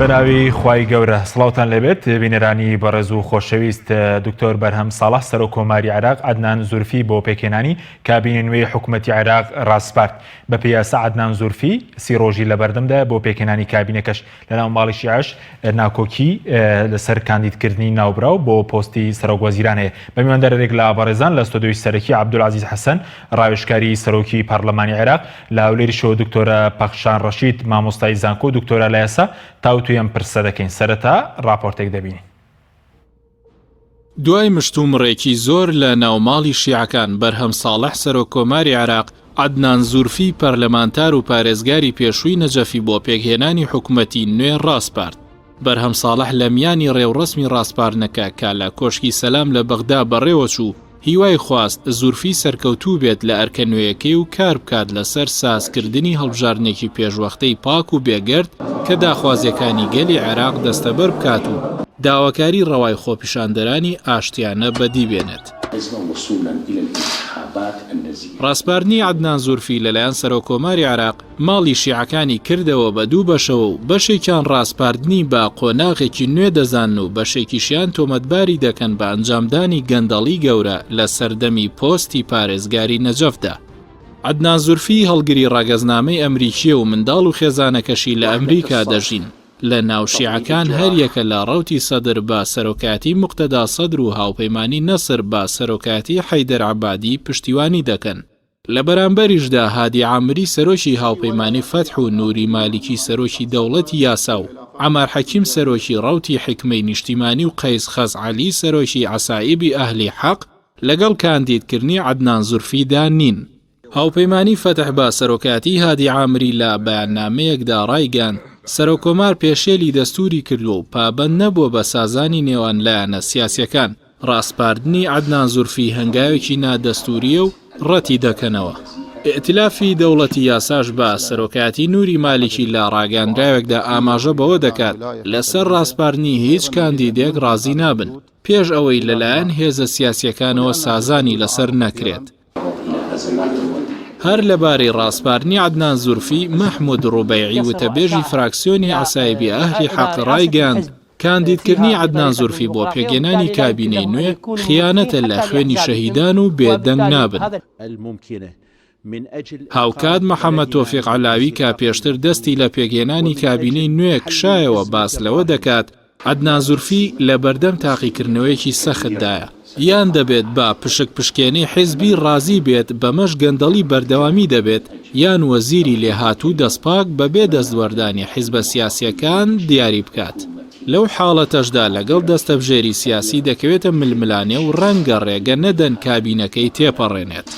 بەناوی خوای گەورە سڵاوتان لەبێت بینەرانی بەڕێز و خۆشەویست دکتۆر بەرهەم ساڵح سەرۆک کۆماری عێراق عەدنان زولفی بۆ پێکهێنانی کابینەی نوێی حکوومەتی عێراق ڕاستپارت بە پێی یاسا عەدنان زولفی 30 ڕۆژی لەبەردەمدا بۆ پێکهێنانی کابینەکەش لەناو ماڵی شیعەش ناکۆکی لەسەر کاندیدکردنی ناوبراو بۆ پۆستی سەرۆک وەزیران هەیە. بە میواندارێک لە بەڕێزان لە ستۆدیۆی سەرەکی عەبدولعەزیز حەسەن ڕاوێژکاری سەرۆکی پەرلەمانی عێراق لە هەولێریشەوە دکتۆرە پەخشان ڕەشید مامۆستای زانکۆ دکتۆرە لە یاسا تاوتویان پرسە دەکەین. سەرەتا راپۆرتێک دەبینین. دوای مشتومڕێکی زۆر لە ناوماڵی شیعەکان بەرهەم ساڵح سەرۆک کۆماری عێراق عەدنان زولفی پەرلەمانتار و پارێزگاری پێشووی نەجەفی بۆ پێکهێنانی حکوومەتی نوێ ڕاستپارت. بەرهەم ساڵح لە میانی ڕێوڕسمی ڕاستپارنەکە کە لە کۆشکی سەلام لە بەغدا بەڕێوە چوو هیوای خواست زولفی سەرکەوتوو بێت لە ئەرکە نوێیەکەی و کار بکات لەسەر سازکردنی هەڵبژاردنێکی پێشوەختەی پاک و بێگرد کە داخوازیەکانی گەلی عێراق دەستەبەر بکات و داواکاری ڕەوای خۆپیشاندەرانی ئاشتیانە بەدی بێنێت. ڕاستپاردنی عەدنان زولفی لەلایەن سەرۆک کۆماری عێراق ماڵی شیعەکانی کردەوە بە دوو بەشەوە و بەشێکیان ڕاستپاردنی بە قۆناغێکی نوێ دەزانن و بەشێکیشیان تۆمەتباری دەکەن بە ئەنجامدانی گەندەڵی گەورە لە سەردەمی پۆستی پارێزگاری نەجەفدا. عەدنان زولفی هەڵگری ڕاگەزنامەی ئەمریکیە و منداڵ و خێزانەکەشی لە ئەمریکا دەژین. لە ناو شیعەکان هەریەکە لە ڕەوتی سەدر بە سەرۆکاتی موقتەدا سەدر و هاوپەیمانی نەسر بە سەرۆکاتی حەیدەر عەبادی پشتیوانی دەکەن. لە بەرامبەریشدا هادی عامری سەرۆکی هاوپەیمانی فەتح و نووری مالیکی سەرۆکی دەوڵەتی یاسا و عەمار حەکیم سەرۆکی ڕەوتی حکمەی نیشتیمانی و قەیس خەزعەلی سەرۆکی عەسایبی ئەهلی حەق لەگەڵ کاندیدکردنی عەدنان زولفیدا نین. هاوپەیمانی فەتح بە سەرۆکاتی هادی عامری لە بەیاننامەیەکدا ڕایگەاند سەرۆک کۆمار پێشێلی دەستوری کردو و پابەند نەبووە بە سازانی نێوان لایەنە سیاسیەکان. ڕاستپاردنی عەدنان زولفی هەنگاوێکی نادەستوریە و ڕەتی دەکەنەوە. ئێتلافی دەوڵەتی یاساش بە سەرۆکاتی نووری مالیکی لە ڕاگەاندراوێکدا ئاماژە بەوە دەکات لەسەر ڕاستپاردنی هیچ کاندیدێک ڕازی نابن پێش ئەوەی لەلایەن هێزە سیاسیەکانەوە سازانی لەسەر نەکرێت. هەر لەبارەی ڕاستپاردنی عەدنان زولفی مەحموود ڕوبەیعی وتەبێژی فراکسیۆنی عەسایبی ئەهلی حەق ڕایگەاند کاندیدکردنی عەدنان زولفی بۆ پێگەێنانی کابینەی نوێ خیانەتە لە خوێنی شەهیدان و بێدەنگ نابن. هاوکات مەحەممەد تۆفیق عەلاوی کە پێشتر دەستی لە پێگەێنانی کابینەی نوێ کشایەوە باس لەوە دەکات عەدنان زولفی لە بەردەم تاقیکردنەوەیەکی سەختدایە. یان دەبێت بە پشکێنەی حیزبی ڕازی بێت بەمەش گەندەڵی بەردەوامی دەبێت یان وەزیری لێهاتوو دەستپاک بەبێ دەستوەردانی حیزبە سیاسیەکان دیاری بکات. لەو حاڵەتەشدا لەگەڵ دەستەبژێری سیاسی دەکەوێتە ململانێ و ڕەنگە ڕێگە نەدەن کابینەکەی تێپەڕێنێت.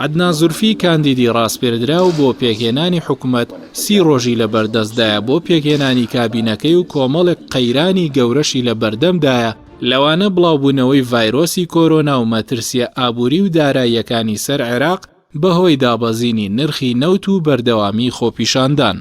عەدنان زولفی کاندیدی ڕاستپێردراو بۆ پێکهێنانی حکوومەت 30 ڕۆژی لە بەردەستدایە بۆ پێکهێنانی کابینەکەی و کۆمەڵێک قەیرانی گەورەشی لە بەردەمدایە لەوانە بڵاوبوونەوەی ڤایرۆسی کۆرۆنا و مەترسیە ئابووری و داراییەکانی سەر عێراق بەهۆی دابەزینی نرخی نەوت و بەردەوامی خۆپیشاندان.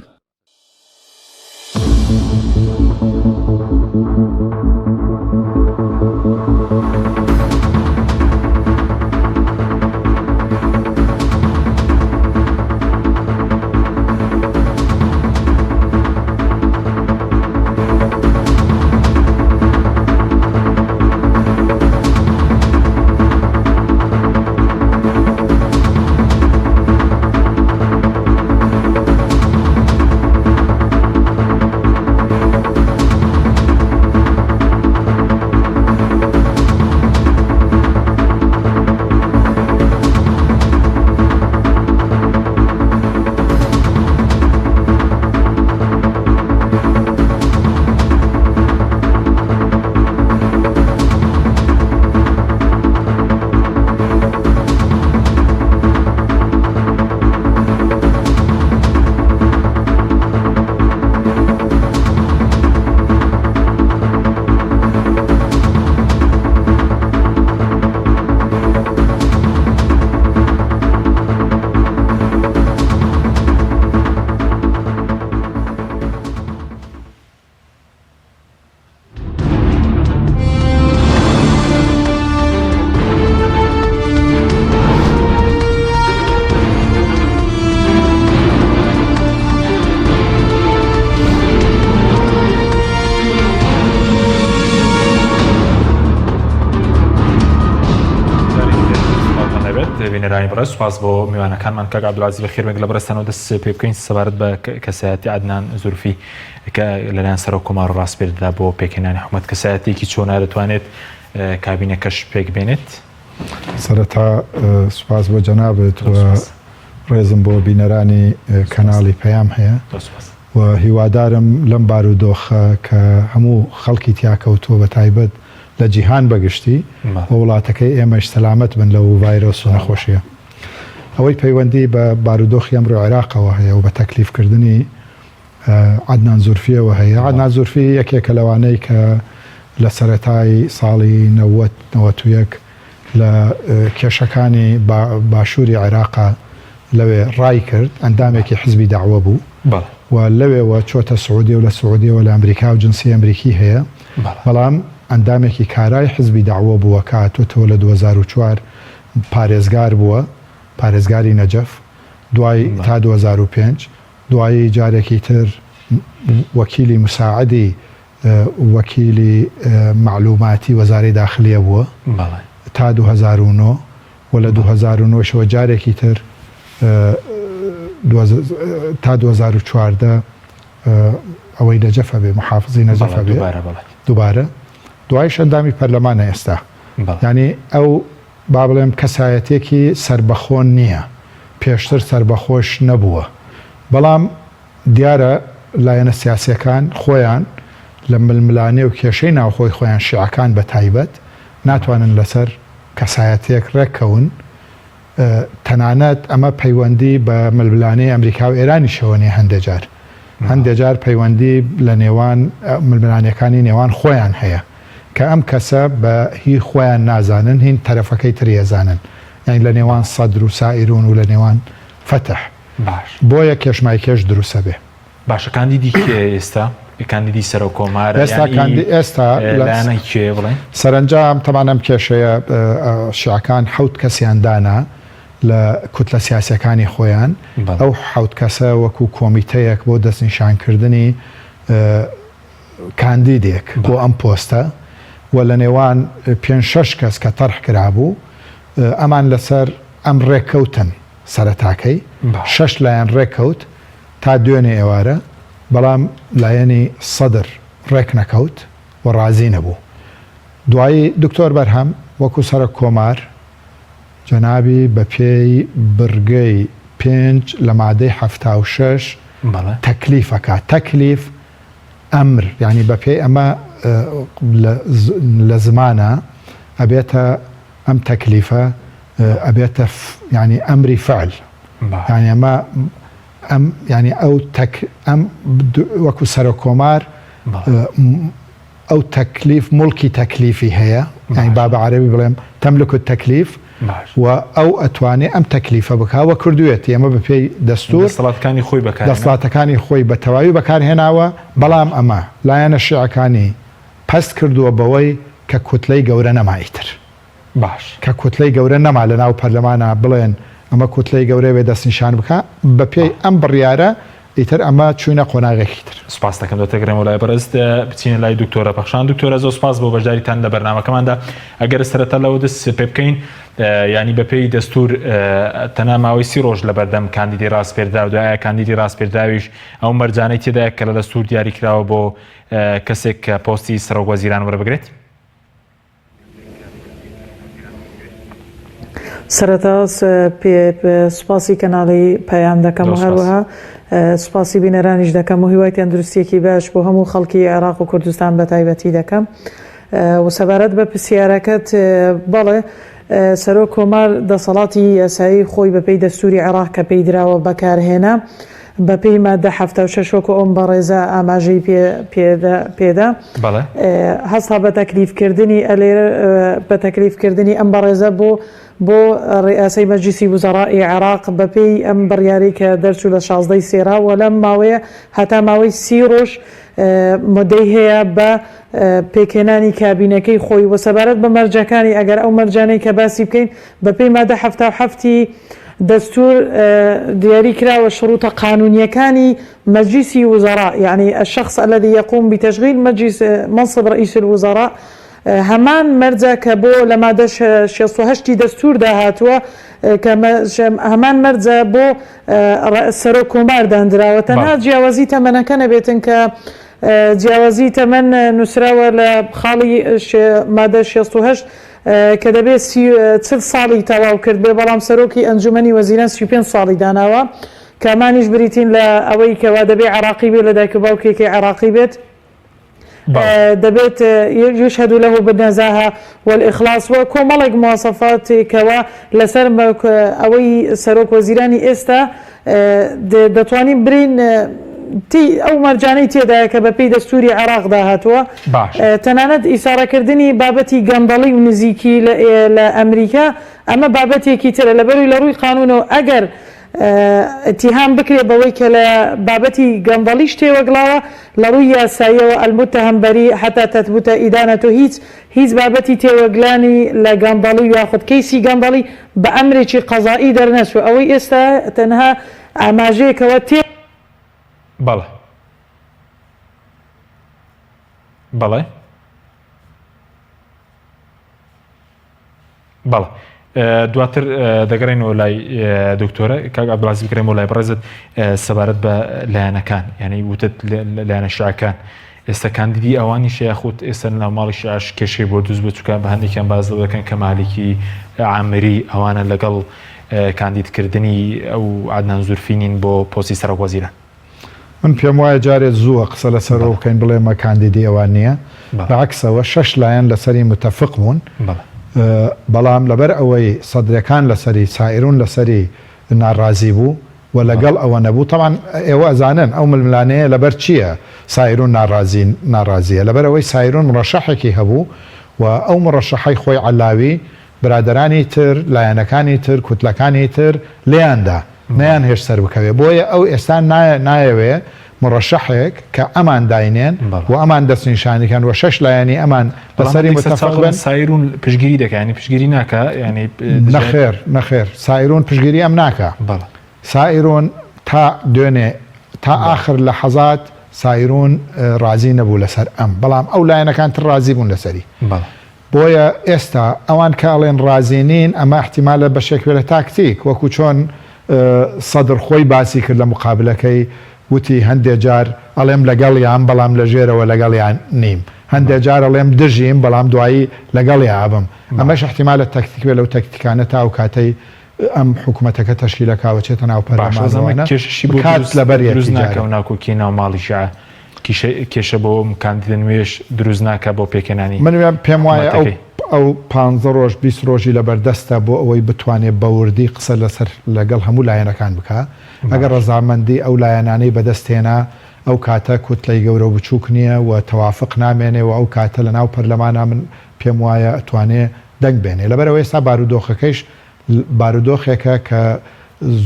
بینێرانی بەڕێز سوپاس بۆ میوانەکانمان کاک عەبدولعەزیز بەخێر بێک لە بەڕێستانەوە دەست پێ بکەین سەبارەت بە کەسایەتی عەدنان زولفی کە لەلایەن سەرۆکۆمار و ڕاستپێردا بۆ پێکهێنانی حکوومەت کەسایەتێکی چۆنە دەتوانێت کابینەکەش پێک بێنێت. سەرەتا سوپاس بۆ جەنابێت و ڕێزم بۆ بینەرانی کەناڵی پەیام هەیە و هیوادارم لەم بارودۆخە کە هەموو خەڵکی تیاکەوتووە بە تایبەت لە جیهان بەگشتی بە وڵاتەکەی ئێمەش سەلامەت بن لەو ڤایرۆس و نەخۆشیە. ئەوەی پەیوەندی بە بارودۆخی ئەمڕۆ عێراقەوە هەیە و بە تەکلیفکردنی عەدنان زولفیەوە هەیە. عەدنان زولفی یەکێکە لەوانەی کە لە سەرەتای ساڵی 90 لە کێشەکانی باشووری عێراقا لەوێ ڕای کرد ئەندامێکی حزبی داعوە بوو و لەوێەوە چۆتە سعودی و لە سعودیەوە لە ئەمریکا و جنسی ئەمریکی هەیە بەڵام ئەندامێکی کارای حزبی داعوە بووە کە هاتوۆتەوە لە 2004 پارێزگار بووە پارێزگاری نەجەف دوای تا 2005 دوایی جارێکی تر وەکیلی مساعدی وەکیلی معلوماتی وەزارەی داخلیە بووە تا 2009 و لە 2009 شەوە جارێکی تر تا 2014 ئەوەی نەجەفە بێ محافزی نەجەفە بێ دووبارە دوای شەندامی پەرلەمانە ئێستا ینی ئەو با بڵێم کەسایەتێکی سربەخۆن نییە پێشتر سربەخۆش نەبووە بەڵام دیارە لایەنە سیاسیەکان خۆیان لە ململانێ و کێشەی ناوخۆی خۆیان شیعەکان بە تایبەت ناتوانن لەسەر کەسایەتێک ڕێککەون تەنانەت ئەمە پەیوەندی بە ململانەی ئەمریکا و ئێرانی شەوەنێ هەندێک جار پەیوەندی لە نێوان ململانەکانی نێوان خۆیان هەیە کە ئەم کەسە بە هی خۆیان نازانن هین تەرەفەکەی تریەزانن یعنی لە نێوان سەدر و سائیرون و لە نێوان فتح بۆیە کێشمای کێش دروسە بێ. باشە کاندیدی ئێستا کاندیدی سەرۆکۆمارە ئێستا سەرنجام تەمانەم کێشەیە شیعەکان حەوت کەسیان دانا لە کوتلە سیاسیەکانی خۆیان ئەو حەوت کەسە وەکو کۆمیتەیەک بۆ دەستنیشانکردنی کاندیدێک بۆ ئەم پۆستە و لە نێوان 5-6 کەس کە تەرح کرابوو ئەمان لەسەر ئەم ڕێککەوتن سەرەتاکەی 6 لایەن ڕێککەوت تا دوێنێ ئێوارە بەڵام لایەنی سەدر ڕێک نەکەوت و ڕازی نەبوو. دوایی دکتۆر بەرهەم وەکو سەرۆک کۆمار جەنابی بە پێی بڕگەی 5 لە مادەی 76 تەکلیفەکە تەکلیف ئەمر ینی بە پێی ئەمە لە زمانە ئەبێتە ئەم تەکلیفە ئەبێتە ینی ئەمری فعل ینی ئەمە ینی ئەم وەکو سەرۆکۆمار ئەو تەکلیف مڵکی تەکلیفی هەیە ینی با بە عەرەبی بڵێم تەملک التەکلیف و ئەو ئەتوانێت ئەم تەکلیفە بکاوە کردوێتی ئەمە بە پێی دەستور دەسەڵاتەکانی خۆی بە تەواوی بەکارهێناوە بەڵام ئەمە لایەنە شیعەکانی پەست کردووە بەوەی کە کوتلەی گەورە نەمایتر باش کە کوتلەی گەورە نەما لە ناو پەرلەمانە بڵێن ئەمە کوتلەی گەورەی بێ دەستنیشان بکە بە پێی ئەم بڕیارە ئیتر ئەمە چوونە قۆناغێکی تر. سوپاس دەکەم دەتەگرێمەوە لای بەڕێز بچینە لای دکتۆرە پەخشان. دکتۆرە زۆر سوپاس بۆ بەشداریتان لە بەرنامەکەماندا. ئەگەر سەرەتا لەوە دەست پێ بکەین ینی بەپێی دەستور تەنها ماوەی 30 ڕۆژ لە بەردەم کاندیدی ڕاستپێردا و دوایە کاندیدی ڕاستپێرداویش ئەو مەرجانەی تێدایە کە لە دەستور دیاری کراوە بۆ کەسێک کە پۆستی سەرۆک وەزیران وەربگرێت. سەرەتا سوپاسی کەناڵی پەیام دەکەم و هەروەها سوپاسی بینەرانیش دەکەم و هیوایتیان دروستیەکی باش بۆ هەموو خەڵکی عێراق و کوردستان بە تایبەتی دەکەم و سەبارەت بە پرسیارەکەت بەڵێ سەرۆک کۆمار دەسەڵاتی یاسایی خۆی بەپێی دەستوری عێراق کە پێی دراوە بەکارهێنا بەپێی مادە 76 وەکو ئەم بەڕێزە ئاماژەی پێدا هەستا بە تەکلیفکردنی بە تەکلیفکردنی ئەم بەڕێزە بۆ ڕئاسەی مەجلیسی وزەڕای عێراق بەپێی ئەم بڕیاری کە دەرچوو لە 16 سێرا و لەم ماوەیە هەتا ماوەی 30 ڕۆژ مدەی هەیە بە پێکهێنانی کابینەکەی خۆی و سەبارەت بە مەرجەکانی ئەگەر ئەو مەرجانەی کە باسی بکەین بەپێی مادە 77 دستور دیاری کراوە شروط قانونیەکانی مجلس وزراء يعني الشخص الذي يقوم بتشغيل مجلس منصب رئيس الوزراء هەمان مەرجە کە بۆ لە مادە 68 دەستوردا هاتووە هەمان مەرجە بۆ سەرۆک کۆمار دانراوە تەنها جیاوازی تەمەنەکە نەبێتن کە جیاوازی تەمەن نووسراوە لە خاڵی مادە 68 کە دەبێت 40 ساڵی تەواو کرد بێ بەڵام سەرۆکی ئەنجومەنی وەزیران 35 ساڵی داناوە کامانیش بریتین لە ئەوەی کەوا دەبێت عراقی بێت لە دایک و باوکێکی عراقی بێت دەبێت يشهد له بالنزاهة والإخلاص وكۆمەڵێک مواصفاتێکەوە لەسەر ئەوەی سەرۆک وەزیرانی ئێستا دەتوانین برین ئەو مەرجانەی تێدایە کە بە پێی دەستوری عێراقدا هاتووە تەنانەت ئیسارەکردنی بابەتی گەندەڵی و نزیکی لە ئەمریکا ئەمە بابەتێکی ترە لەبەروی لە ڕووی قانونەوە ئەگەر اتهام بکرێ بەوەی کە لە بابەتی گەندەڵیش تێوەگڵاوە لە ڕووی یاساییەوە المتهم بەری حتا تثبت ئیدانەتۆ هیچ بابەتی تێوەگلانی لە گەندەڵی یاخود کەیسی گەندەڵی بە ئەمرێکی قەزایی دەرنەچوە ئەوەی ئێستا تەنها ئاماژەیەکەوە تێ بەڵێ بەڵێ بەڵێ دواتر دەگەڕێنەوە لای دکتۆرە کاک عەبدوڵعەزیز بکرێمەوە لای بەڕێزت سەبارەت بە لایەنەکان یعنی وتت لایەنە شیعەکان ئێستا کاندیدی ئەوانی یاخود ئێستا لەناو ماڵی شیعەش کێشەی بۆ دروست بچووکە بە هەندێکیان باز دەکەن کە مالکی عامری ئەوانە لەگەڵ کاندیدکردنی ئەو عەدنان زولفینین بۆ پۆستی سەرۆک وەزیران من پێم وایە جارێت زووە قسە لەسەرەوە بکەین بڵێمە کاندیدی ئەوان نییە بەعکسەوە 6 لایەن لەسەری متەفق بوون بەڵام لەبەر ئەوەی سەدرەکان لەسەری سائرون لەسەری ناڕازی بوو و لەگەڵ ئەوە نەبوو تەمان ئێوە ئەزانن ئەو ململانەیە لەبەر چییە سائرون ناڕازیە لەبەر ئەوەی سائرون مڕەشەحێکی هەبوو و ئەو مڕەشەحەی خۆی عەلاوی برادەرانی تر لایەنەکانی تر کوتلەکانی تر لێیاندا نەیان هێش سەر بکەوێ بۆیە ئەو ئێستا نایەوێ مڕەشەحێک کە ئەمان داینێن و ئەمان دەستنیشانیکەن و 6 لایەنی ئەمان لەسەری متەفق بن سایرون پشگیری دەکەنی پشگیری ناکە ینی نەخێر سایرون پشگیری ئەم ناکە سائرون تا دوێنێ تا آخر لە حەزات سایرون ڕازی نەبوو لەسەر ئەم بەڵام ئەو لایەنەکان تر ڕازی بوون لەسەری بۆیە ئێستا ئەوان کاڵێن ڕازینین ئەمە احتیمالە بەشێک لە تاکتیک وەکو چۆن سەدر خۆی باسی کرد لە مقابلەکەی وتی هەندێک جار ئەڵێم لەگەڵیان بەڵام لە ژێرەوە لەگەڵیان نیم هەندێک جار ئەڵێم دژیم بەڵام دوایی لەگەڵی ئابم ئەمەش احتیمالە تەکتیکوێ لەو تەکتیکانە تا و کاتەی ئەم حکوومەتەکە تەشکیلەکەوە چێتە ناو پەرلەمانەوە ناکۆکی ناو ماڵی شیعە کێشە بۆ کاندیدە نوێش دروست ناکە بۆ پێکێنانی من پێم وایە ئەو 15 ڕۆژ 20 ڕۆژی لەبەردەستە بۆ ئەوەی بتوانێت بەوردی قسە لەسەر لەگەڵ هەموو لایەنەکان بکە ئەگەر ڕەزامەندی ئەو لایەنانەی بەدەستێنا ئەو کاتە کوتلەی گەورە و بچووک نییە و تەوافق نامێنێ و ئەو کاتە لە ناو پەرلەمانە من پێم وایە ئەتوانێ دەنگ بێنێ لەبەرەوە ئێستا بارودۆخەکەیش بارودۆخێکە کە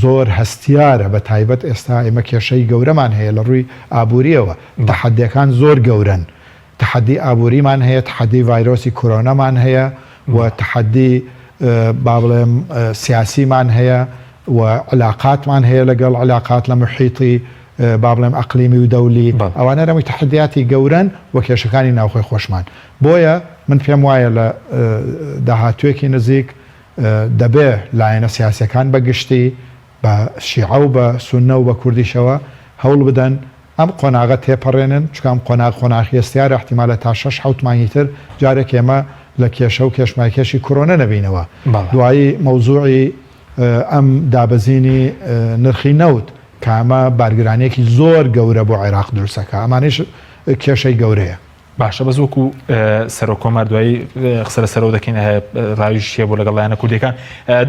زۆر هەستیارە بە تایبەت ئێستا ئێمە کێشەی گەورەمان هەیە لە ڕووی ئابوووریەوە تەحەدیەکان زۆر گەورن تحدی ئابووریمان هەیە تحدی ڤایرۆسی کۆرۆنەمان هەیە و تحدی با بڵێم سیاسیمان هەیە و علاقاتمان هەیە لەگەڵ علاقات لە محیطی با بڵێم ئەقلیمی و دەولی ئەوانە رەمووی تحدیاتی گەورن و کێشەکانی ناوخۆی خۆشمان بۆیە من پێم وایە لە داهاتوێکی نزیک دەبێ لایەنە سیاسەکان بەگشتی بە شیعە و بە سوننە و بە کوردیشەوە هەوڵ بدەن ئەم قۆناغە تێپەڕێنن چکام قۆناغی ئێستیار احتیمالە تا 6-7 مانگی تر جارێک ئێمە لە کێشە و کێشمایکێشی کۆرۆنە نەبینەوە دوایی مەوزوعی ئەم دابەزینی نرخی نەوت کە ئەمە بارگرانیەکی زۆر گەورە بۆ عێراق دروستەکە ئەمانش کێشەی گەورەیە باشە بەس وەکو سەرۆک کۆمار دوایی قسە لە سەرەوە دەکەین ڕاویشیە بۆ لەگەڵ لایەنە کوردیەکان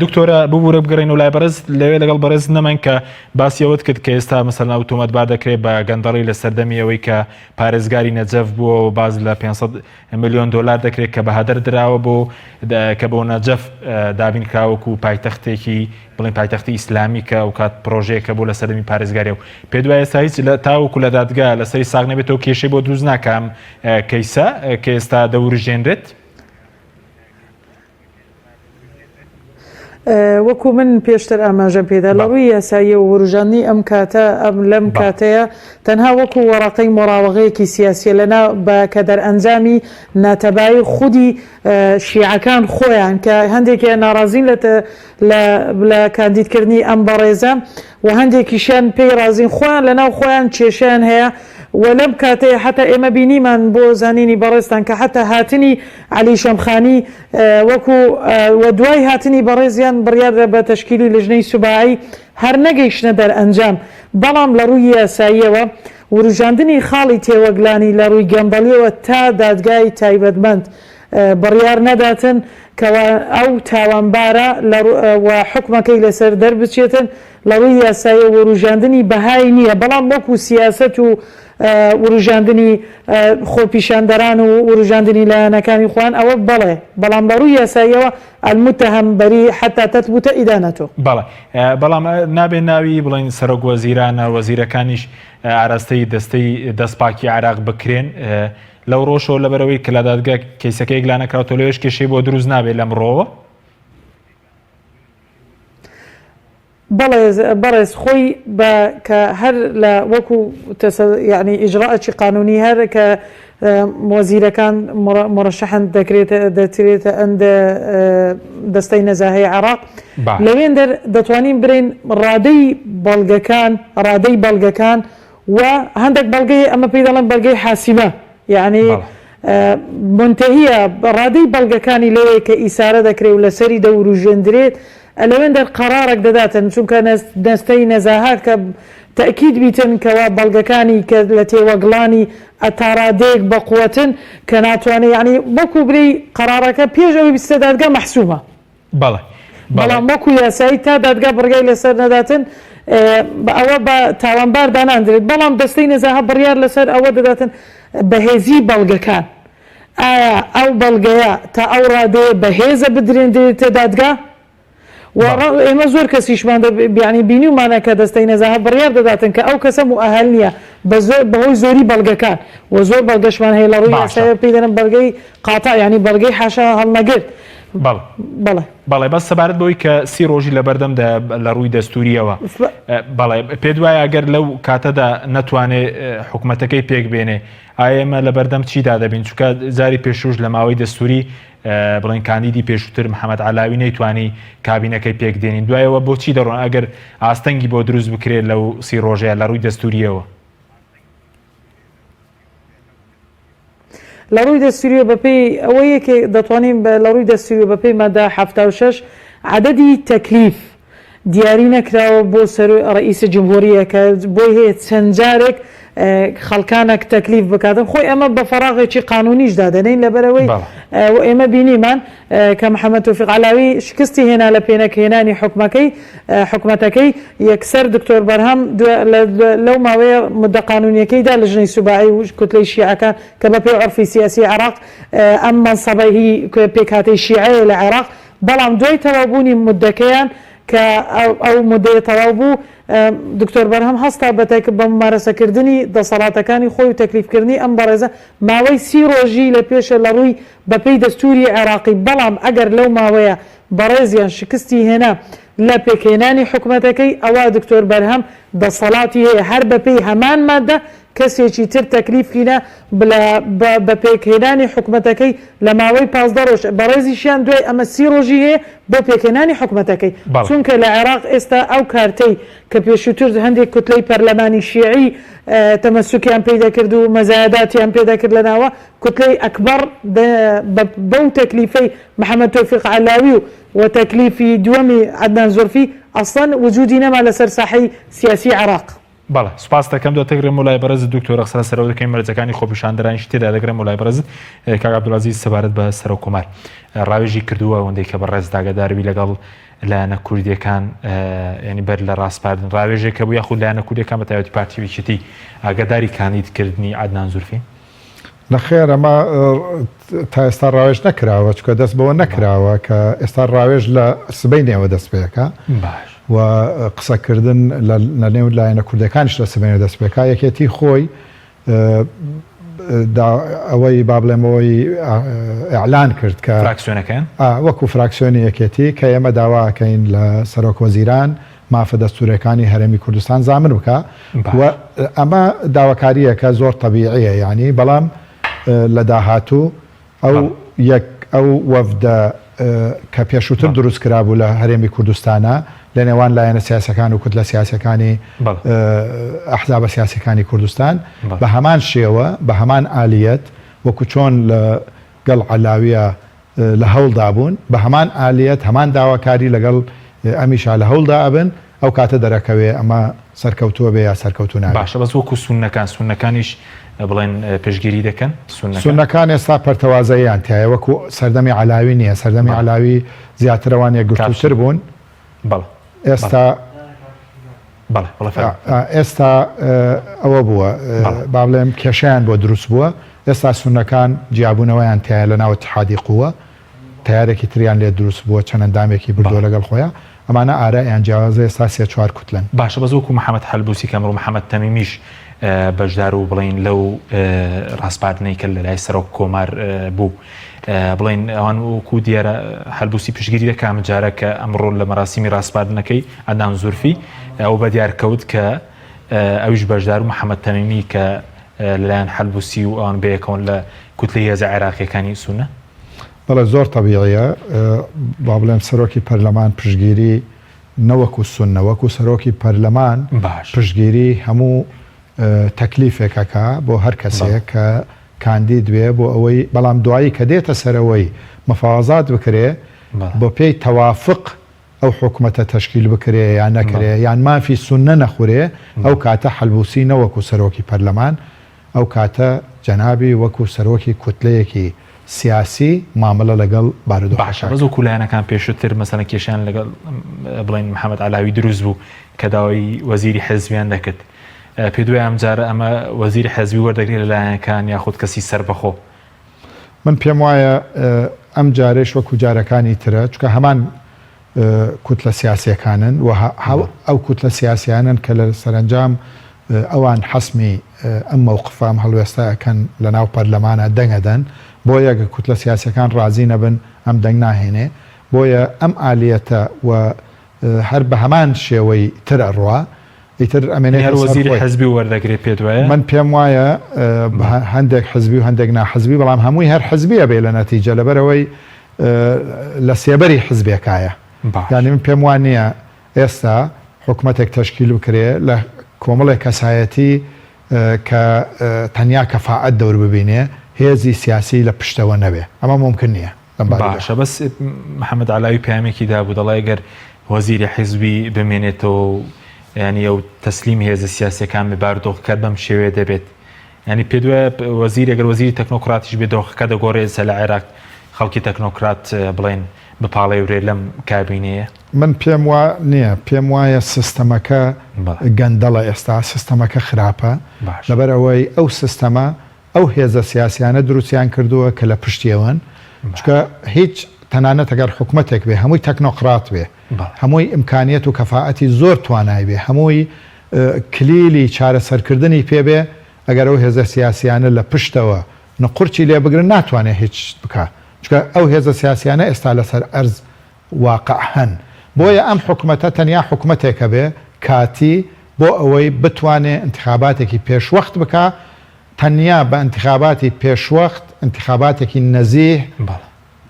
دکتۆرە ببوورە بگەڕێن و لای بەرز لەوێ لەگەڵ بەرز نەمەن کە باسیەوەت کرد کە ئێستا مەسەڵەن ئۆتۆمەتبار دەکرێت بە گەندەڵی لە سەردەمی ئەوەی کە پارێزگاری نەجەف بووە و باز لە 500 میلیۆن دلار دەکرێت کە بەهادەر درراوە بۆ کە بۆ نەجەف دابین کراوەکو پایتەختێکی بڵین پایتەختی ئیسلامی کە ئەو کات پرۆژەیەکە بۆ لە سەردەمی پارێزگاریە و پێ دوای ئێستا هیچ لە تاوەکو لە دادگا لەسەری ساغ نەبێتەوە کێشەی بۆ دروست ناکەم کەیسە کە ئێستا دەوروژێنرێت وەکو من پێشتر ئاماژە پێدا لە ڕووی یاساییە و وروژاندنی ئەم کاتە لەم کاتەیە تەنها وەکو وەڕقەی مۆراوەغەیەکی سیاسیە لەنا کە دەرئەنجامی ناتەبایی خودی شیعەکان خۆیان کە هەندێکی ناڕازین لە کاندیدکردنی ئەم بەڕێزە و هەندێکیشیان پێی رازین خۆیان لەناو خۆیان کێشیان هەیە ولم كاتي حتى إما بيني من بو زانيني بريستان كحتى هاتني علي شمخاني وكو ودواي هاتني بريزيان بريار بتشكيلي لجنة سباعي هر نجيش ندر أنجام بلام لروي سايوة ورجاندني خالي تيوغلاني لروي جنبالي وتا دادجاي تايبدمنت بريار نداتن كوا أو تاوانبارا وحكمك إلى سر دربتشيتن لروي سايوة ورجاندني بهاي نية بلام وكو سياسة وروژاندنی خۆپیشاندەران و وروژاندنی لایەنەکانی خوان ئەوە بەڵێ بەڵام بەڕووی یاساییەوە المتهم بەری حتا تەثبوتە ئیدانەتۆ بەڵێ بەڵام نابێت ناوی بڵین سەرۆک وەزیرانە وەزیرەکانیش ئاراستەی دەستەی دەستپاکی عێراق بکرێن لەو ڕۆژەوە لەبەرەوەی کە لە دادگا کەیسەکەیەک لا نەکراوەوە لەوێش کێشەی بۆ دروست نابێت لەمڕۆوە بەڕێز خۆی کە هەر لە وەکو یعنی ئیجراءەکی قانونی هەر کە وەزیرەکان مرشحن دەکرێتە ئەند دەستەی نەزاهەیە عێراق لەوێن دەتوانین برین ڕادەی بەڵگەکان و هەندێک بەڵگەی ئەمە پێی دەڵێن بەڵگەی حاسیمە یعنی منتهیە ڕادەی بەڵگەکانی لەوەیە کە ئیسارە دەکرێت و لەسەری دەوروژێندرێت لەوێن قەرارێک دەداتن چونکە دەستەی نەزاهات کە تأکید بیتن کەوا بەڵگەکانی کە لە تێوەگڵانی ئەتارادێک بەقوەتن کە ناتوانێت یعنی وەکو بری قەرارەکە پێش ئەوەی بیستە دادگا مەحسومە بەڵام وەکو یاسایی تا دادگا بڕگای لەسەر نەداتن ئەوە بە تاوانبار داناندرێت بەڵام دەستەی نەزاهە بڕیار لەسەر ئەوە دەداتن بەهێزی بەڵگەکان ئایا ئەو بەڵگەیە تا ئەو ڕادەیە بەهێزە بدرێنرێتە دادگا ئێمە زۆر کەسیشمان بیانی بینیمانە کە دەستەی نەزاهە بڕیار دەداتن کە ئەو کەسە ئەهل نییە بەهۆی زۆری بەڵگەکان و زۆر بەڵگەشمان هەیە لە ڕووی یاساییە پێی دەڵێن بەڵگەی قاتع ینی بەڵگەی حاشا هەڵنەگرت بەڵێ بەس سەبارەت بەوەی کە 30 ڕۆژی لەبەردەمدا لە ڕووی دەستوریەوە بەڵێ پێ دوایە ئەگەر لەو کاتەدا نەتوانێت حکوومەتەکەی پێک بێنێ ئایا ئێمە لەبەردەم چیدا دەبین چونکە زاری پێشوش لە ماوەی دەستوری بڵین کاندیدی پێشووتر محەممەد علاوی نەیتوانی کابینەکەی پێک دێنین دوایەوە بۆچی دەڕۆن ئەگەر ئاستەنگی بۆ دروست بکرێت لەو 30 ڕۆژەیە لە ڕووی دەستوریەوە لە ڕووی دەستوریە بەپێی ئەوەیە کە دەتوانین لە ڕووی دەستوری بەپێی مادە 76 عدەدی تەکلیف دیاری نەکراوە بۆ ڕئیسە جمهوریە کە بۆی هەیە چەند جارێک خەڵکانێک تەکلیف بکاتن خۆی ئەمە بە فەراغێکی قانونیش دادەنین لەبەرەوەی ئێمە بینیمان کە محەممەد تۆفیق علاوی شکستی هێنا لە پێنەکهێنانی حکومەتەکەی یەکسەر دکتۆر بەرهەم لەو ماوەیە مدە قانونیەکەیدا لە ژنەی سوباعی و کوتلەی شیعەکان کە بە پێی عرفی سیاسی عێراق ئەم مەنسەبەی پێکهاتەی شیعەیە لە عێراق بەڵام دوای تەواوبوونی مدەکەیان کە ئەو مدەیە تەواو بوو دکتۆر بەرهەم هەستا بە ممارەسەکردنی دەسەڵاتەکانی خۆی و تەکلیفکردنی ئەم بەڕێزە ماوەی 30 ڕۆژی لە پێشە لە ڕووی بەپێی دەستوری عێراقی بەڵام ئەگەر لەو ماوەیە بەڕێزیان شکستی هێنا لە پێکهێنانی حکوومەتەکەی ئەوە دکتۆر بەرهەم دەسەڵاتی هەیە هەر بەپێی هەمان مادە کەسێکی تر تەکلیفینە بە پێکهێنانی حکوومەتەکەی لە ماوەی 15 ڕۆژ بەڕێزیشیان دوای ئەمە 30 ڕۆژی هەیە بۆ پێکهێنانی حکوومەتەکەی چونکە لە عێراق ئێستا ئەو کارتەی کە پێشووتر هەندێک کوتلەی پەرلەمانی شیعی تەمەسوکیان پێدا کرد و مەزایداتیان پێدا کرد لەناوە کوتلەی ئەکبەر بەو تەکلیفەی محەممەد تۆفیق علاوی و تەکلیفی دووەمی عەدنان زۆرفی ئەسڵەن وجودی نەما لەسەر ساحەی سیاسی عێراق بەڵێ سوپاس دەکەم دۆتەگرم وڵای بەرزت دکتۆر قسە سەرەوە دەکەین مەرجەکانی خۆپیشاندەرانیش تێدا دەگرم وڵای بەرزت کاک عەبدولعەزیز سەبارەت بە سەرۆکۆمار ڕاوێژی کردووە ئەوەندەی کە بەڕێز داگەداربی لەگەڵ لایەنە کوردیەکان ینی بەر لە ڕاستپاردن ڕاوێژێک کە بوو یاخود لایەنە کوردیەکان بە تایبەتی پارتی ویچەتی ئاگاداری کاندیدکردنی عەدنان زولفی نەخێر ئەمە تا ئێستا ڕاوێژ نەکراوە چکە دەست بەوە نەکراوە کە ئێستا ڕاوێژ لە سبەینەوە دەست پێەکە و قسەکردن لە نێو لایەنە کوردەکانیش لە سبەینە دەست پێکا یەکێتی خۆی ئەوەی با بڵێمەوەی ئەعلان کرد کە فراکسیۆنەکەن وەکو فراکسیۆنی یەکێتی کە ئێمە داواکەین لە سەرۆک وەزیران مافە دەستورەکانی هەرێمی کوردستان زامن بکە ئەمە داواکاریەکە زۆر طبیعیە یعنی بەڵام لە داهاتوو ئەو وەفدە کە پێشووتر دروست کرابوو لە هەرێمی کوردستانە لە نێوان لایەنە سیاسەکان و کتلە سیاسەکانی ئەحزابە سیاسەکانی کوردستان بە هەمان شێوە بە هەمان ئالیەت وەکو چۆن لەگەڵ عەلاویە لە هەوڵدا بوون بە هەمان ئالیەت هەمان داواکاری لەگەڵ ئەمیشا لە هەوڵدا ئەبن ئەو کاتە دەرەکەوێ ئەمە سەرکەوتووە بێ یا سەرکەوتو نابێت. باشە بەس وەکو سونەکانیش بڵێن پشگیری دەکەن سونەکان ئێستا پەرتەوازەیان تایە وەکو سەردەمی عەلاوی نییە سەردەمی عەلاوی زیاترەوان یەکگرتووتر بوون ئێستا ئەوە بووە با بڵێم کێشیان بۆ دروست بووە ئێستا سونەکان جیابوونەوەیان تایە لە ناو اتحادی قووە تیارێکی تریان لێ دروست بووە چەندەندامێکی بردۆ لەگەڵ خۆیان ئەمانە ئارایان جیاوازە ئێستا 3-4 کوتلن. باشە بەس وەکو محەممەد حەلبوسی کەمڕۆ محەممەد تەمیمیش بەشدار و بڵین لەو ڕاستپاردنەی کە لە لای سەرۆک کۆمار بوو بڵین ئەوان وەکو دیارە هەلبوسی پشگیری دەکام جارە کە ئەمڕۆ لە مەراسیمی ڕاستپاردنەکەی ئەدان زورفی ئەو بە دیارکەوت کە ئەویش بەشدار و محەممەد تەمیمی کە لەلایەن حەلبوسی و ئەوان بەیەکەون لە کوتلەی هێزە عێراقیەکانی سونە. بەڵێ زۆر طبیعیە با بڵێم سەرۆکی پەرلەمان پشگیری نەوەکو سونە وەکو سەرۆکی پەرلەمان پشگیری هەموو تەکلیفێکەکە بۆ هەر کەسێک کە کاندید بێ بۆ ئەوەی بەڵام دوایی کە دێتە سەرەوەی مەفاوەزات بکرێ بۆ پێی تەوافق ئەو حکومەتە تەشکیل بکرێ یان نەکرێ یان مافی سونە نەخورێ ئەو کاتە حەلبوسی نەوەکو سەرۆکی پەرلەمان ئەو کاتە جەنابی وەکو سەرۆکی کوتلەیەکی سیاسی مامەڵە لەگەڵ بارودۆخ. باشە بەز و کولایەنەکان پێشووتر مەسەنە کێشیان لەگەڵ بڵین محەممەد عەلاوی دروست بوو کە داوای وەزیری حزبیان دەکرد پێ دوای ئەم جارە ئەمە وەزیری حەزبی وەردەگرێت لەلایەنەکان یاخود کەسی سەربەخۆ. من پێم وایە ئەم جارێش وەکو جارەکانی ترە چکە هەمان کوتلە سیاسیەکانن و ئەو کوتلە سیاسیانن کە لە سەرنجام ئەوان حەسمی ئەم مووقفام هەڵوێستاکەن لە ناو پەرلەمانە دەنگەدەن بۆ یەکە کوتلە سیاسەکان ڕازی نەبن ئەم دەنگ ناهێنێ بۆیە ئەم ئالیەتە و هەر بە هەمان شێوەی ترە ڕوا ئیتر ئەمێنێت وەزیری حەزبی وەردەگرێت پێت وایە من پێم وایە هەندێک حزبی و هەندێک ناحزبی بەڵام هەمووی هەر حزبیە بێ لە نەتیجە لەبەرەوەی لە سێبەری حزبێکایە یانی من پێم وان نییە ئێستا حکومەتێک تەشکیل بکرێ لە کۆمەڵێک کەسایەتی کە تەنیا کەفاعەت دەور ببینێ هێزی سیاسی لە پشتەوە نەبێ ئەمە ممکن نییە. باشە بەس محەممەد عەلاوی پامێکی دابوو دەڵای گەر وەزیری حیزبی بمێنێتەوە ینی ئەو تەسلیم هێزە سیاسەکان بە باردۆخەکە بەم شێوەیە دەبێت ینی پێ دوایە وەزیر ئەگەر وەزیری تەکنۆکراتیش بێ دۆخەکە دەگۆڕێتە لە عێراق خەڵکی تەکنۆکرات بڵێن بپاڵێورێ لەم کابینەیە. من پێم وا نییە پێم وایە سیستەمەکە گەندەڵە ئێستا سیستەمەکە خراپە لەبەرەوەی ئەو سیستەمە ئەو هێزە سیاسیانە دروستیان کردووە کە لە پشتیەوەن چکە هیچ تەنانەت ئەگەر حکومەتێک بێ هەمووی تەکنۆکرات بێ هەمووی ئیمکانیەت و کەفاعەتی زۆر توانای بێ هەمووی کلیلی چارەسەرکردنی پێبێ ئەگەر ئەو هێزە سیاسیانە لە پشتەوە نقورچی لێ بگرن ناتوانێت هیچ بکە چکە ئەو هێزە سیاسیانە ئێستا لەسەر ئەرز واقع هەن بۆیە ئەم حکومەتە تەنیا حکومەتێکە بێ کاتی بۆ ئەوەی بتوانێت انتخاباتێکی پێشوەخت بکە تەنیا بە انتخاباتی پێشوەخت انتخاباتێکی نەزیح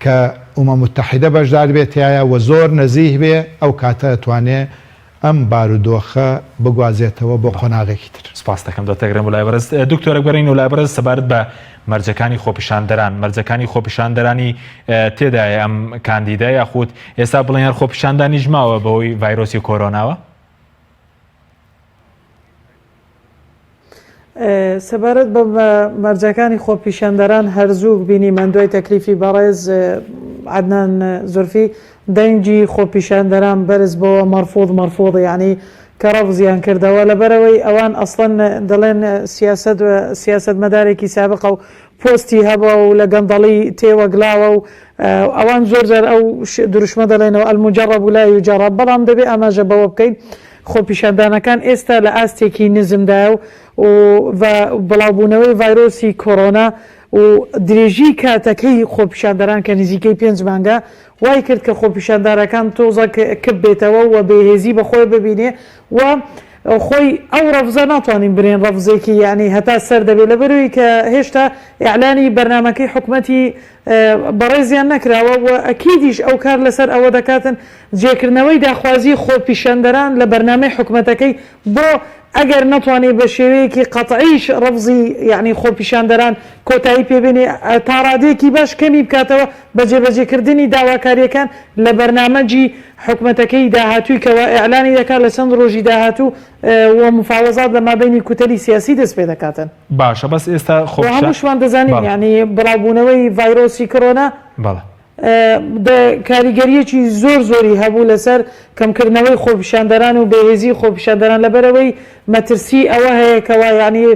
کە ئومە متحیدە بەشدار بێتایە و زۆر نەزیح بێ ئەو کاتە توانێت ئەم بارودۆخە بگوازێتەوە بۆ قۆناغێکی تر. سپاس دەکەم دۆتەگرم و لایبەرز دکتۆرە گەڕین و لایبەرز سەبارەت بە مەرجەکانی خۆپیشاندەران مەرجەکانی خۆپیشاندەرانی تێدایە ئەم کاندیدا یاخود ئێستا بڵێن هەر خۆپیشاندانی ژماوە بەوەی ڤایرۆسی کۆرۆناوە. سەبارەت بە مەرجەکانی خۆپیشاندەران هەرزوو بینی مەندوای تەکلیفی بەڕێز عەدنان زورفی دەنگی خۆپیشاندەران بەرز بۆەوە مەرفوض یعنی کە ڕەفزیان کردەوە لەبەرەوەی ئەوان ئەسڵەن دەڵێن سیاسەت مەدارێکی سابقە و پۆستی هەبە و لە گەندەڵی تێوەگلاوە و ئەوان زۆر ئەو دروشمە دەڵێنەوە ئەلموجەڕەب و لا یوجەڕەب بەڵام دەبێ ئاماژە بەوە بکەین خۆپیشاندانەکان ئێستا لە ئاستێکی نزمدا و بەڵاوبوونەوەی ڤایرۆسی کۆرۆنا و درێژی کاتەکەی خۆپیشاندەران کە نزیکەی 5 مانگە وای کرد کە خۆپیشاندارەکان تۆزە کب بێتەوە و بێهێزی بەخۆی ببینێ و خۆی ئەو ڕەفزە ناتوانین برێن ڕەفزێکی یعنی هەتا سەر دەبێت لە بەروی کە هێشتا ئیعلانی بەرنامەکەی حکوومەتی بەڕێزیان نەکراوە و ئەکیدیش ئەو کار لەسەر ئەوە دەکاتن جێکردنەوەی داخوازی خۆپیشاندەران لە بەرنامەی حکوومەتەکەی بۆ ئەگەر ناتوانێت بە شێوەیەکی قەتعیش ڕەفزی یعنی خۆپیشاندەران کۆتایی پێبێنێ تا ڕادێکی باش کەمی بکاتەوە بە جێبەجێکردنی داواکاریەکان لە بەرنامەجی حکوومەتەکەی داهاتووی کەەوە ئیعلانی دەکات لە چەند ڕۆژی داهاتوو و مفاوەزات لە مابینی کوتەری سیاسی دەست پێ دەکاتن باشە بەس ئێستا هەمووشمان دەزانین ینی بڵاوبوونەوەی ڤایرۆسی کۆرۆنا کاریگەریەکی زۆری هەبوو لەسەر کەمکردنەوەی خۆپیشاندەران و بێهێزی خۆپیشاندەران لەبەرەوەی مەترسی ئەوە هەیە کەوا ینی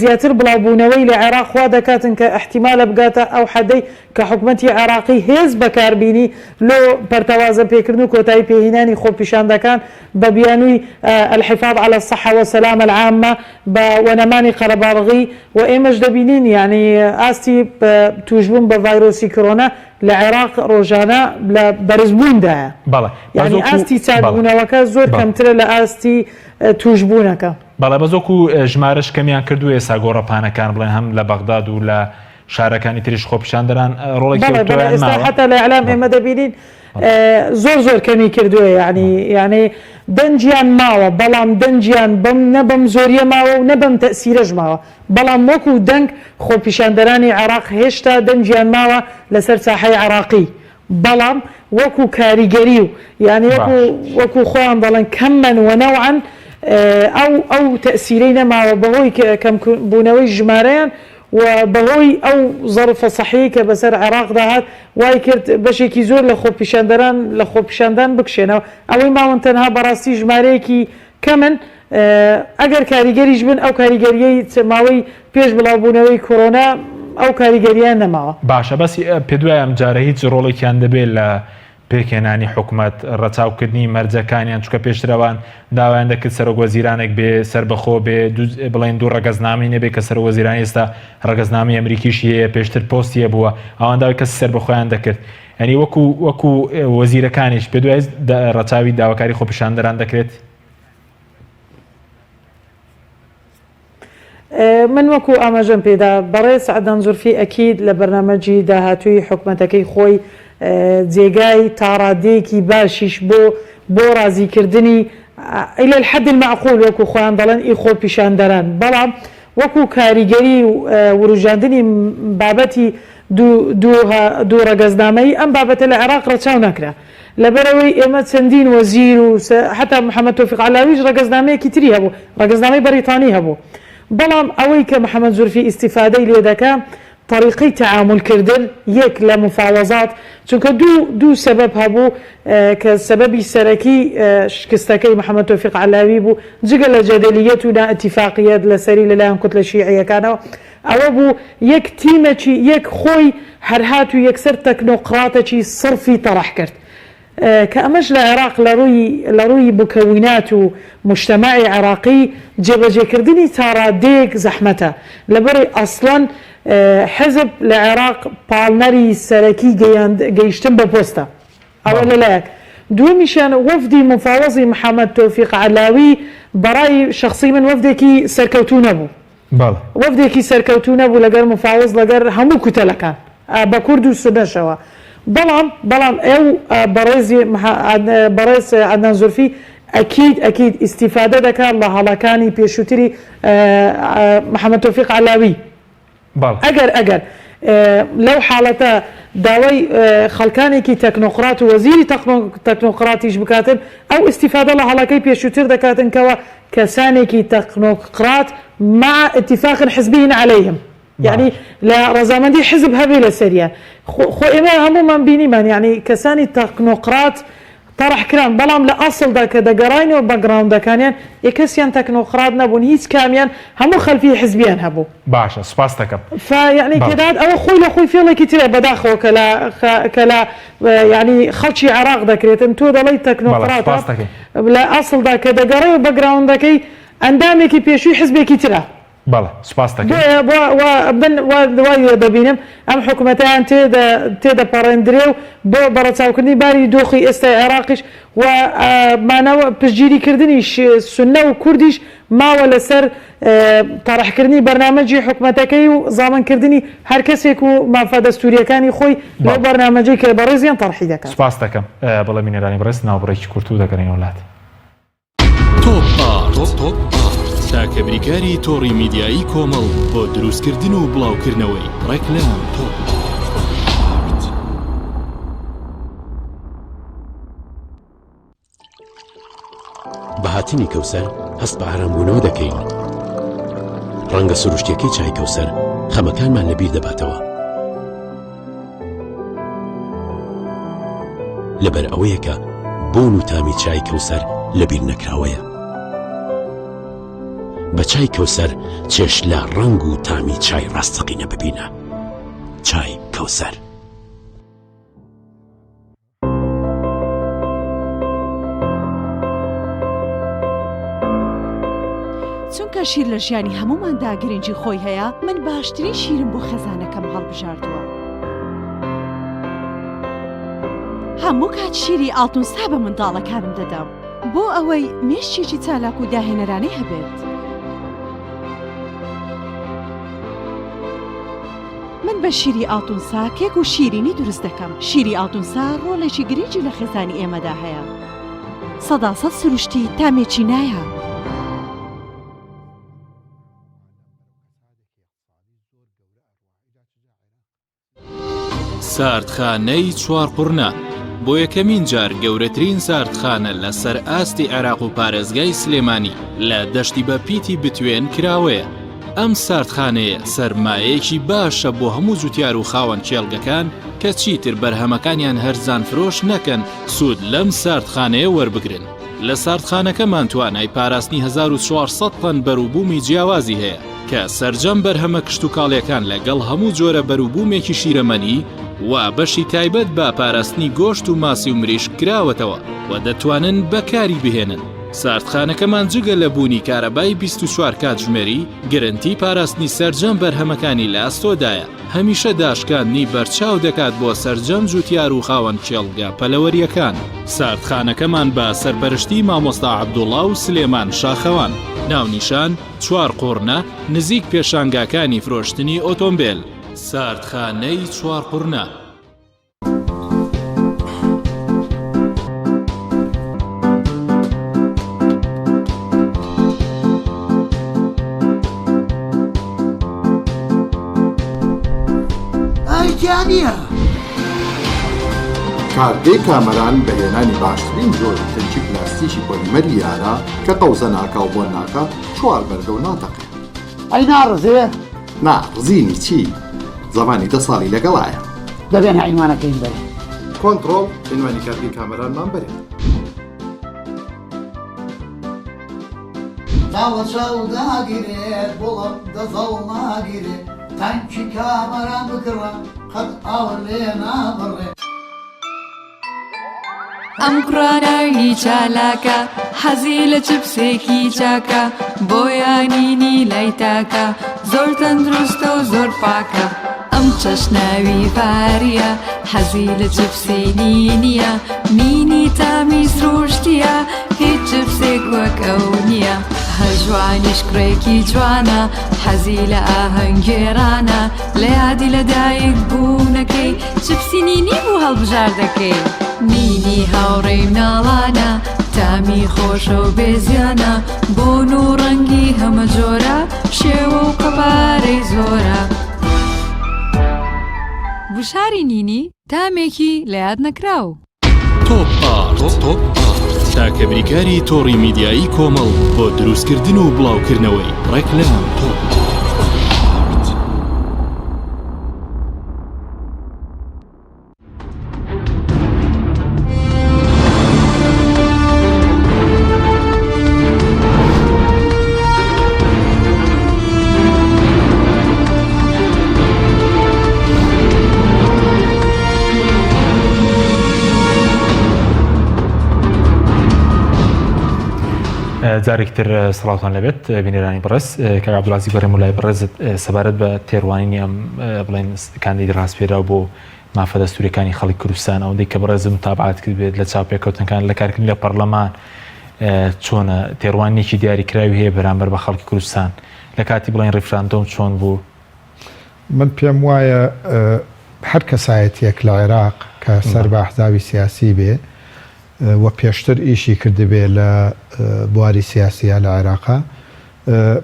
زیاتر بڵاوبوونەوەی لە عێراق وا دەکاتن کە احتیمالە بگاتە ئەو حەدەی کە حکوومەتی عێراقی هێز بەکاربینی لۆ پەرتەوازە پێکردن و کۆتایی پێهینانی خۆپیشاندەکان بە بیانووی الحفاظ على الصحة والسلامة العامة بە وەنەمانی قەرەباڵغی و ئێمەش دەبینین یعنی ئاستی توشبوون بە ڤایرۆسی کۆرۆنا لە عێراق ڕۆژانە لە بەرزبووندایە یعنی ئاستی چاکبوونەوەکە زۆر کەمترە لە ئاستی توشبوونەکە بەڵێ بەزۆکو ژمارەش کەمیان کردو ئێستا گۆڕەپانەکان بڵێن هەم لە بەغداد و لە شارەکانی تریش خۆپیشاندەران ڕۆڵێکی حتا لە ئەعلام ئێمە دەبینین زۆر کەمی کردووە یعنی دەنجیان ماوە بەڵام دەنجیان نەبەم زۆریە ماوە و نەبەم تەسیرەش ماوە بەڵام وەکو دەنگ خۆپیشاندەرانی عێراق هێشتا دەنجیان ماوە لەسەر ساحەی عێراقی بەڵام وەکو کاریگەری و یعنی وەکو خۆیان دەڵێن کەممەن وەنەوعەن ئەو تەسیرەی نەماوە بەهۆی کەمبوونەوەی ژمارەیان و بەهۆی ئەو زەرفە سەحەیە کە بەسەر عێراق داهات وای کرد بەشێکی زۆر لە خۆپیشاندان بکشێنەوە ئەوەی ماوەن تەنها بەڕاستی ژمارەیەکی کەمن ئەگەر کاریگەریش بن ئەو کاریگەریەی ماوەی پێش بڵاوبوونەوەی کۆرۆنا ئەو کاریگەریان نەماوە باشە بەسی پێ دوای ئەم جارە هیچ ڕۆڵێکیان دەبێت لە پێکێنانی حکوومەت ڕەچاوکردنی مەرجەکانیان چکە پێشترەوان داوایان دەکرد سەرۆکوەزیرانێک بێ سەربەخۆ بێ بڵێن دوو ڕەگەزنامی نەبێت کە سەرۆکوەزیران ئێستا ڕەگەزنامی ئەمریکیشی هەیە پێشتر پۆستیە بووە ئەوان داوای کەس سەربەخۆیان دەکرد ینی وەکو وەزیرەکانیش پێ دوای ڕەچاوی داواکاری خۆپیشاندەران دەکرێت من وەکو ئاماژەم پێدا بەڕێز عەدنان زولفی ئەکید لە بەرنامەجی داهاتووی حکوومەتەکەی خۆی جێگای تاڕادەیەکی باشیش بۆ ڕازیکردنی إلى الحد المعقول وەکو خۆیان دەڵێن ئی خۆپیشاندەران بەڵام وەکو کاریگەری و وروژاندنی بابەتی دوو ڕەگەزنامەی ئەم بابەتە لە عێراق ڕەچاو نەکرا لەبەرەوەی ئێمە چەندین وەزیر و حتا محەممەد تۆفیق عەلاویش ڕەگەزنامەیەکی تری هەبوو ڕەگەزنامەی بەریتانی هەبوو بەڵام ئەوەی کە محەممەد زولفی ئیستیفادەی لێ دەکا طریقی تعاملکردن یەک لە مفاوەزات چونکە دوو سەبەب هەبوو کە سەبەبی سەرەکی شکستەکەی محەممەد تۆفیق عەلاوی بوو جگە لە جەدەلیەت و نائتیفاقیەت لەسەری لەلایەن کوتلە شیعیەکانەوە ئەوە بوو یەک تیمەکی یەک خۆی هەرهات و یەکسەر تەکنۆقڕاتێکی سڕفی تەڕەح کرد کە ئەمەش لە عێراق لە ڕووی بکەوینات و مجتەماعی عێراقی جێبەجێکردنی تاڕادەیەک زەحمەتە لەبەرەوەی ئەسڵەن حزب لە عێراق پاڵنەری سەرەکی گەیشتن بە پۆستە ئەوە لەلایەک دووەمیشیان وەفدی مفاوەزی محەممەد تۆفیق عەلاوی بەڕای شخصی من وەفدێکی سەرکەوتوو نەبوو وەفدێکی سەرکەوتوو نەبوو لەگەر مفاوەز لەگەر هەموو کوتەلەکان بە کورد و سودەشەوە بەڵام ئەو بەڕێز عەدنان زولفی ئەکید ئیستیفادە دەکات لە هەڵەکانی پێشووتری محەممەد تۆفیق عەلاوی ئەگەر لەو حاڵەتە داوای خەڵکانێکی تەکنۆقرات و وەزیری تەکنۆقراتیش بکاتن ئەو ئیستیفادە لە هەڵەکەی پێشووتر دەکاتن کەوە کەسانێکی تەکنۆقرات مع اتفاق حزبي عليهم يعني لا رزامندي حزب هبي لسريان خو إما همومان بينيمان يعني كساني تكنوقراط طرح كران بلام لأصل دا كدقراين وباقراوند دا كانيان يكسيان تكنوقراط نبون هيس كاميان همو خلفية حزبيان هبو باشا سباس تكب فيعني كداد او خوي في الله كتير بداخو كلا يعني خلشي عراق ذكريت انتو دا لي تكنوقراط لە ئاسڵدا کە دەگەڕێەوە بەگراوندەکەی ئەندامێکی پێشووی حزبێکی ترە. بەڵێ سوپاس دەکەم. دوای دەبینم ئەم حکوومەتیان تێدە پەڕێندرێ و بۆ بەڕەچاوکردنی باری دۆخی ئێستای عێراقیش و مانەوە پشتگیریکردنی سونە و کوردیش ماوە لەسەر تەڕەحکردنی بەرنامەجی حکوومەتەکەی و زامنکردنی هەر کەسێک و مافە دەستوریەکانی خۆی لەو بەرنامەجەی کە بەڕێزیان تەڕحی دەکات. سوپاس دەکەم. بەڵێ بینەرانی بەڕێز ناوبڕێکی کورتوو دەگەڕین وڵات. تۆپ تاکە بریکاری تۆڕی میدیایی کۆمەڵ بۆ دروستکردن و بڵاوکردنەوەی ڕێکلام تۆپ. بەهاتنی کەوسەر هەست بە ئارامبوونەوە دەکەین. ڕەنگە سروشتیەکەی چای کەوسەر خەمەکانمان لەبیر دەباتەوە. لەبەر ئەوەیە کە بۆن و تامی چای کەوسەر لەبیر نەکراوەیە. بە چای کەوسەر چێش لە ڕەنگ و تامی چای ڕاستەقینە ببینە. چای کەوسەر. چونکە شیر لە ژیانی هەموماندا گرنگی خۆی هەیە، من باشترین شیرم بۆ خەزانەکەم هەڵبژاردووە. هەموو کات شیری ئاڵتونسا بە منداڵەکانم دەدەم بۆ ئەوەی مێشتێکی چالاک و داهێنەرانەی هەبێت. من بە شیری ئاڵتونسا کێک و شیرینی دروست دەکەم. شیری ئاڵتونسا ڕۆڵێکی گرنگی لە خێزانی ئێمەدا هەیە. 100% سروشتی تامێکی نایە. ساردخانەی چوارقورنە بۆ یەکەمین جار گەورەترین ساردخانە لە سەر ئاستی عێراق و پارێزگای سلێمانی لە دەشتی بە پیتی بتوێن کراوەیە. ئەم ساردخانەیە سەرمایەیەکی باشە بۆ هەموو جوتیار و خاوەن کێڵگەکان کە چیتر بەرهەمەکانیان هەرزان فرۆش نەکەن سوود لەم ساردخانەیە وەربگرن. لە ساردخانەکەمان توانای پاراستنی 1400 تن بەرووبوومی جیاوازی هەیە کە سەرجەم بەرهەمە کشت و کاڵیەکان لەگەڵ هەموو جۆرە بەرووبوومێکی شیرەمەنی و بەشی تایبەت بە پاراستنی گۆشت و ماسی و مریشک کراوەتەوە و دەتوانن بەکاری بهێنن. ساردخانەکەمان جگە لە بوونی کارەبای 24 کاتژمێری گرنتی پاراستنی سەرجەم بەرهەمەکانی لە ئاستۆدایە. هەمیشە داشکاندنی بەرچاو دەکات بۆ سەرجەم جوتیار و خاوەن کێڵگە پەلەوەریەکان. ساردخانەکەمان بە سەرپەرشتی مامۆستا عەبدوڵڵا و سلێمان شاخەوان. ناونیشان چوارقورنە نزیک پێشانگاکانی فرۆشتنی ئۆتۆمبیل. ساردخانەی چوارقورنە. ئایتیانە کاردەی کامەران بەهێنانی باشترین جۆری تەنکی پلاستیکی پۆلیمەری یارە کە قەوزە ناکە و بۆ ناکە چوار بەرگە و ناتەقێ. ئەی ناڕزێ؟ نا ڕزینی چی؟ زەمانی 10 ساڵی لەگەڵایە. دەبێن عینوانەکەین بەرێ. کۆنتڕۆڵ عنوانی کاردەی کامەرانمان بەرێ. داوە چاو داگیرێت بۆڵم دەزەڵ ناگیرێت تانکی کامەران بکڕە قەت ئاوە لێ نابڕێ. ئەم کوڕاناوی چالاکە حەزی لە چپسێکی چاکە بۆیانینی لای تاکە زۆر تەندروستە و زۆر پاکە. ئەم چەشناوی پاریە حەزی لە چپسەی نینیە نینی تامی سروشتیە هیچ چپسێک وەک ئەو نییە. هەژوانیش کوڕێکی جوانە حەزی لە ئاهەنگێرانە لە یادی لەدایک بوونەکەی چپسی نینی بوو هەڵبژاردەکەی. نینی هاوڕێی مناڵانە تامی خۆشە و بێزیانە بۆن و ڕەنگی هەمە جۆرە شێوە و قەپارەی زۆرە. بشاری نینی تامێکی لە یاد نەکراو. تۆپ تاکە بریکاری تۆڕی میدیایی کۆمەڵ بۆ دروستکردن و بڵاوکردنەوەی ڕێکلام تۆپ. جارێکتر سڵاتان لەبێت بینێرانی بەڕێز کە عەبدوڵعەزیز بەڕێم و لای بەڕێزت سەبارەت بە تێڕوانینی ئەم بڵێن کاندیدی ڕاستپێراو بۆ مافە دەستوریەکانی خەڵکی کوردستان ئەوەندەی کە بەڕێزم تابعات کرد بێت لە چاوپێکەوتنەکان لە کارکردنی لە پەرلەمان چۆنە تێڕوانینێکی دیاریکراوی هەیە بەرامبەر بە خەڵکی کوردستان لە کاتی بڵێن ڕیفراندۆم چۆن بوو؟ من پێم وایە هەر کەسایەتێک لە عێراق کە سەر بە ئەحزابی سیاسی بێ و پێشتر ئیشی کردبێ لە بواری سیاسیە لە عێراقا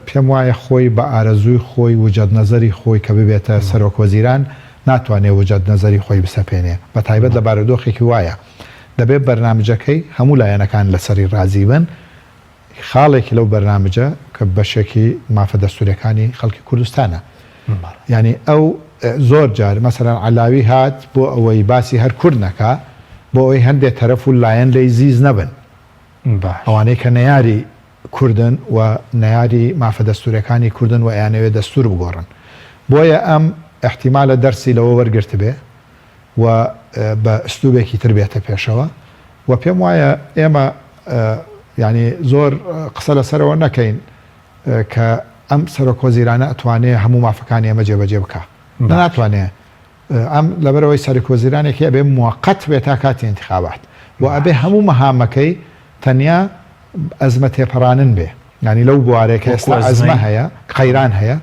پێم وایە خۆی بە ئارەزووی خۆی وجەد نەزەری خۆی کە ببێتە سەرۆک وەزیران ناتوانێت وجەد نەزەری خۆی بسەپێنێ بە تایبەت لە بارودۆخێکی وایە دەبێت بەرنامجەکەی هەموو لایەنەکان لەسەری ڕازی بن خاڵێکی لەو بەرنامجە کە بەشێکی مافە دەستوریەکانی خەڵکی کوردستانە ینی ئەو زۆر جار مەسەرەن عەلاوی هات بۆ ئەوەی باسی هەر کورد نەکا بۆ ئەوەی هەندێک تەرەف و لایەن لێی زیز نەبن ئەوانەی کە نەیاری کوردن و نەیاری مافە دەستوریەکانی کوردن و ئەیانەوێت دەستور بگۆڕن بۆیە ئەم احتیمالە دەرسی لەوە وەرگرت بێ و بە ئەسلوبێکی تر بێتە پێشەوە و پێم وایە ئێمە ینی زۆر قسە لەسەرەوە نەکەین کە ئەم سەرۆک وەزیرانە ئەتوانێت هەموو مافەکانی ئەمە جێبەجێ بکە ناتوانێت ئەم لەبەرەوەی سەرۆک وەزیرانێکی ئەبێ موقەت بێت تا کاتی انتخابات و ئەبێ هەموو مەهامەکەی تەنیا ئەزمە تێپەڕانن بێ ینی لەو بوارێک ئێستا ئەزمە هەیە قەیران هەیە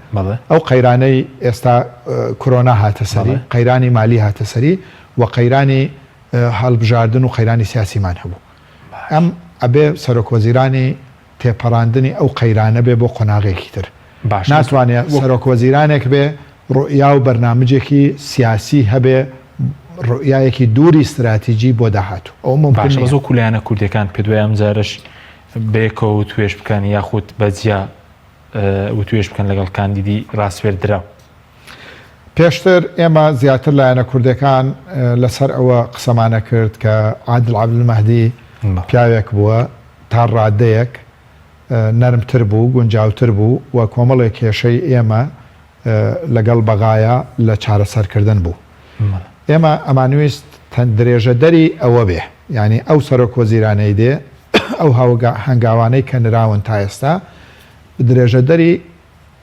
ئەو قەیرانەی ئێستا کۆرۆنا هاتە سەری قەیرانی مالی هاتە سەری و قەیرانی هەڵبژاردن و قەیرانی سیاسیمان هەبوو ئەم ئەبێ سەرۆک وەزیرانی تێپەڕاندنی ئەو قەیرانە بێ بۆ قۆناغێکی تر ناتوانێت سەرۆک وەزیرانێک بێ ڕوئیا و بەرنامجێکی سیاسی هەبێ ڕوئیایەکی دووری استراتیژی بۆ داهاتوو ئەو ممکن زۆر کولایانە کوردەکان پێ دوای ئەم جارش بێکەوە و توێش بکەن یاخود بەجیا و توێش بکەن لەگەڵ کاندیدی ڕاستپێردراو پێشتر ئێمە زیاتر لایەنە کوردەکان لەسەر ئەوە قسەمانە کرد کە عادل عەبدولمەهدی پیاوێک بووە تا ڕادەیەک نەرمتر بوو گونجاوتر بوو و کۆمەڵێک کێشەی ئێمە لەگەڵ بەغایە لە چارەسەرکردن بوو ئێمە ئەمانویست درێژە دەری ئەوە بێ ینی ئەو سەرۆک وەزیرانەی دێ ئەو هەنگاوانەی کە نراون تا ئێستا درێژە دەری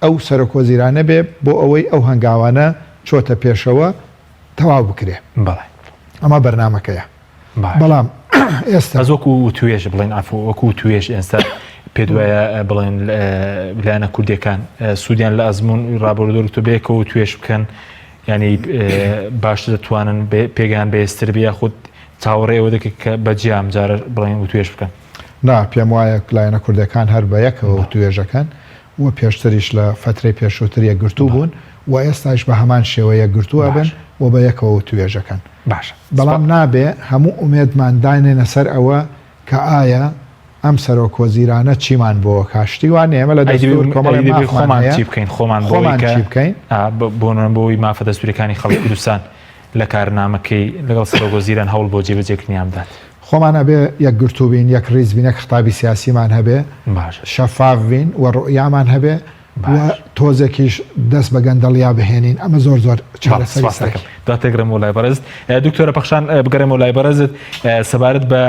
ئەو سەرۆک وەزیرانە بێ بۆ ئەوەی ئەو هەنگاوانە چۆتە پێشەوە تەواو بکرێ ئەمە بەرنامەکەیە بەڵام ئێستا وەکو توێژ بڵێن ئافۆ وەکو توێژ ئێستا پێ دوایە بڵێن لایەنە کوردەکان سوودیان لە ئەزمون ڕابردۆر تۆ بێکەوە توێش بکەن ینی باشتر دەتوانن پێگەیان بەهێزتر بێ خودت چاوەڕێ ئەوە دەکەیت کە بەجیام جارە بڵێن و توێش بکەن نا پێم وایە لایەنە کوردەکان هەر بە یەکەوە توێژەکەن و پێشتریش لە فترەی پێشووتر یەکگرتوو بوون و ئێستاش بە هەمان شێوە یەکگرتووە بن و بە یەکەوە توێژەکەن بەڵام نابێ هەموو ئومێدمان داینێنە سەر ئەوە کە ئایا ئەم سەرۆک وەزیرانە چیمان بۆ کاشتی وانێ ئێمە لە دەستور کۆمەڵی خۆمان چی بکەین خۆمان بکەین بۆی مافە دەستوریەکانی خەڵکی کوردستان لە کارنامەکەی لەگەڵ سەرۆک وەزیران هەوڵ بۆ جێبەجێکردنیان بدات خۆمان هەبێ یەکگرتوو بین یەک ڕیز بین یەک خطابی سیاسیمان هەبێ شەفاف بین و ڕوئیامان هەبێ و تۆزێکیش دەست بە گەندەڵیا بهێنین ئەمە زۆر زۆر چارەسەری داتێگرم و لای بەڕێزت دکتۆرە پەخشان بگەڕێم و لای بەڕێزت سەبارەت بە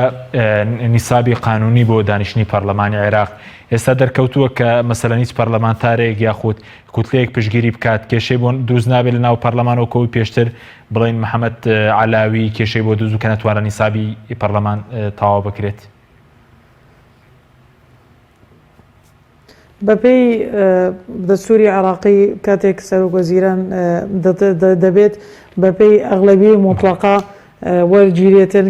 نیسابی قانونی بۆ دانیشتنی پەرلەمانی عێراق ئێستا دەرکەوتووە کە مەسەلەن هیچ پەرلەمانتارێک یاخود کوتلەیەک پشگیری بکات کێشەی بۆ دروست نابێت لە ناو پەرلەمانەوەکەوەی پێشتر بڵێن محەممەد عەلاوی کێشەی بۆ دروست کە نەتوانە نیسابی پەرلەمان تەواو بکرێت بەپێی دەستوری عێراقی کاتێک سەرۆک وەزیران دەبێت بەپێی ئەغلەبی مطلقا وەرگیرێتن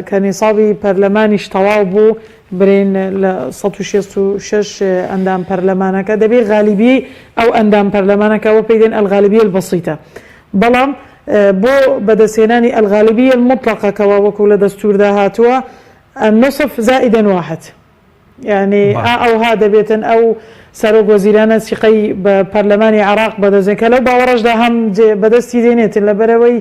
کە نیسابی پەرلەمانیش تەواو بوو برین لە 166 ئەندام پەرلەمانەکە دەبێت غالیبی ئەو ئەندام پەرلەمانەکەەوە پێی دێن ئەلغالیبی البەسیطە بەڵام بۆ بەدەستێنانی ئەلغالیبی المطلقەکەەوە وەکو لە دەستوردا هاتووە النصف زائدا واحد يعني ئەوها دەبێتن ئەو سەرۆک وەزیرانە سیقەی بە پەرلەمانی عێراق بەدەستێن کە لەو باوەڕەشدا هەم بەدەستی دێنێتن لەبەرەوەی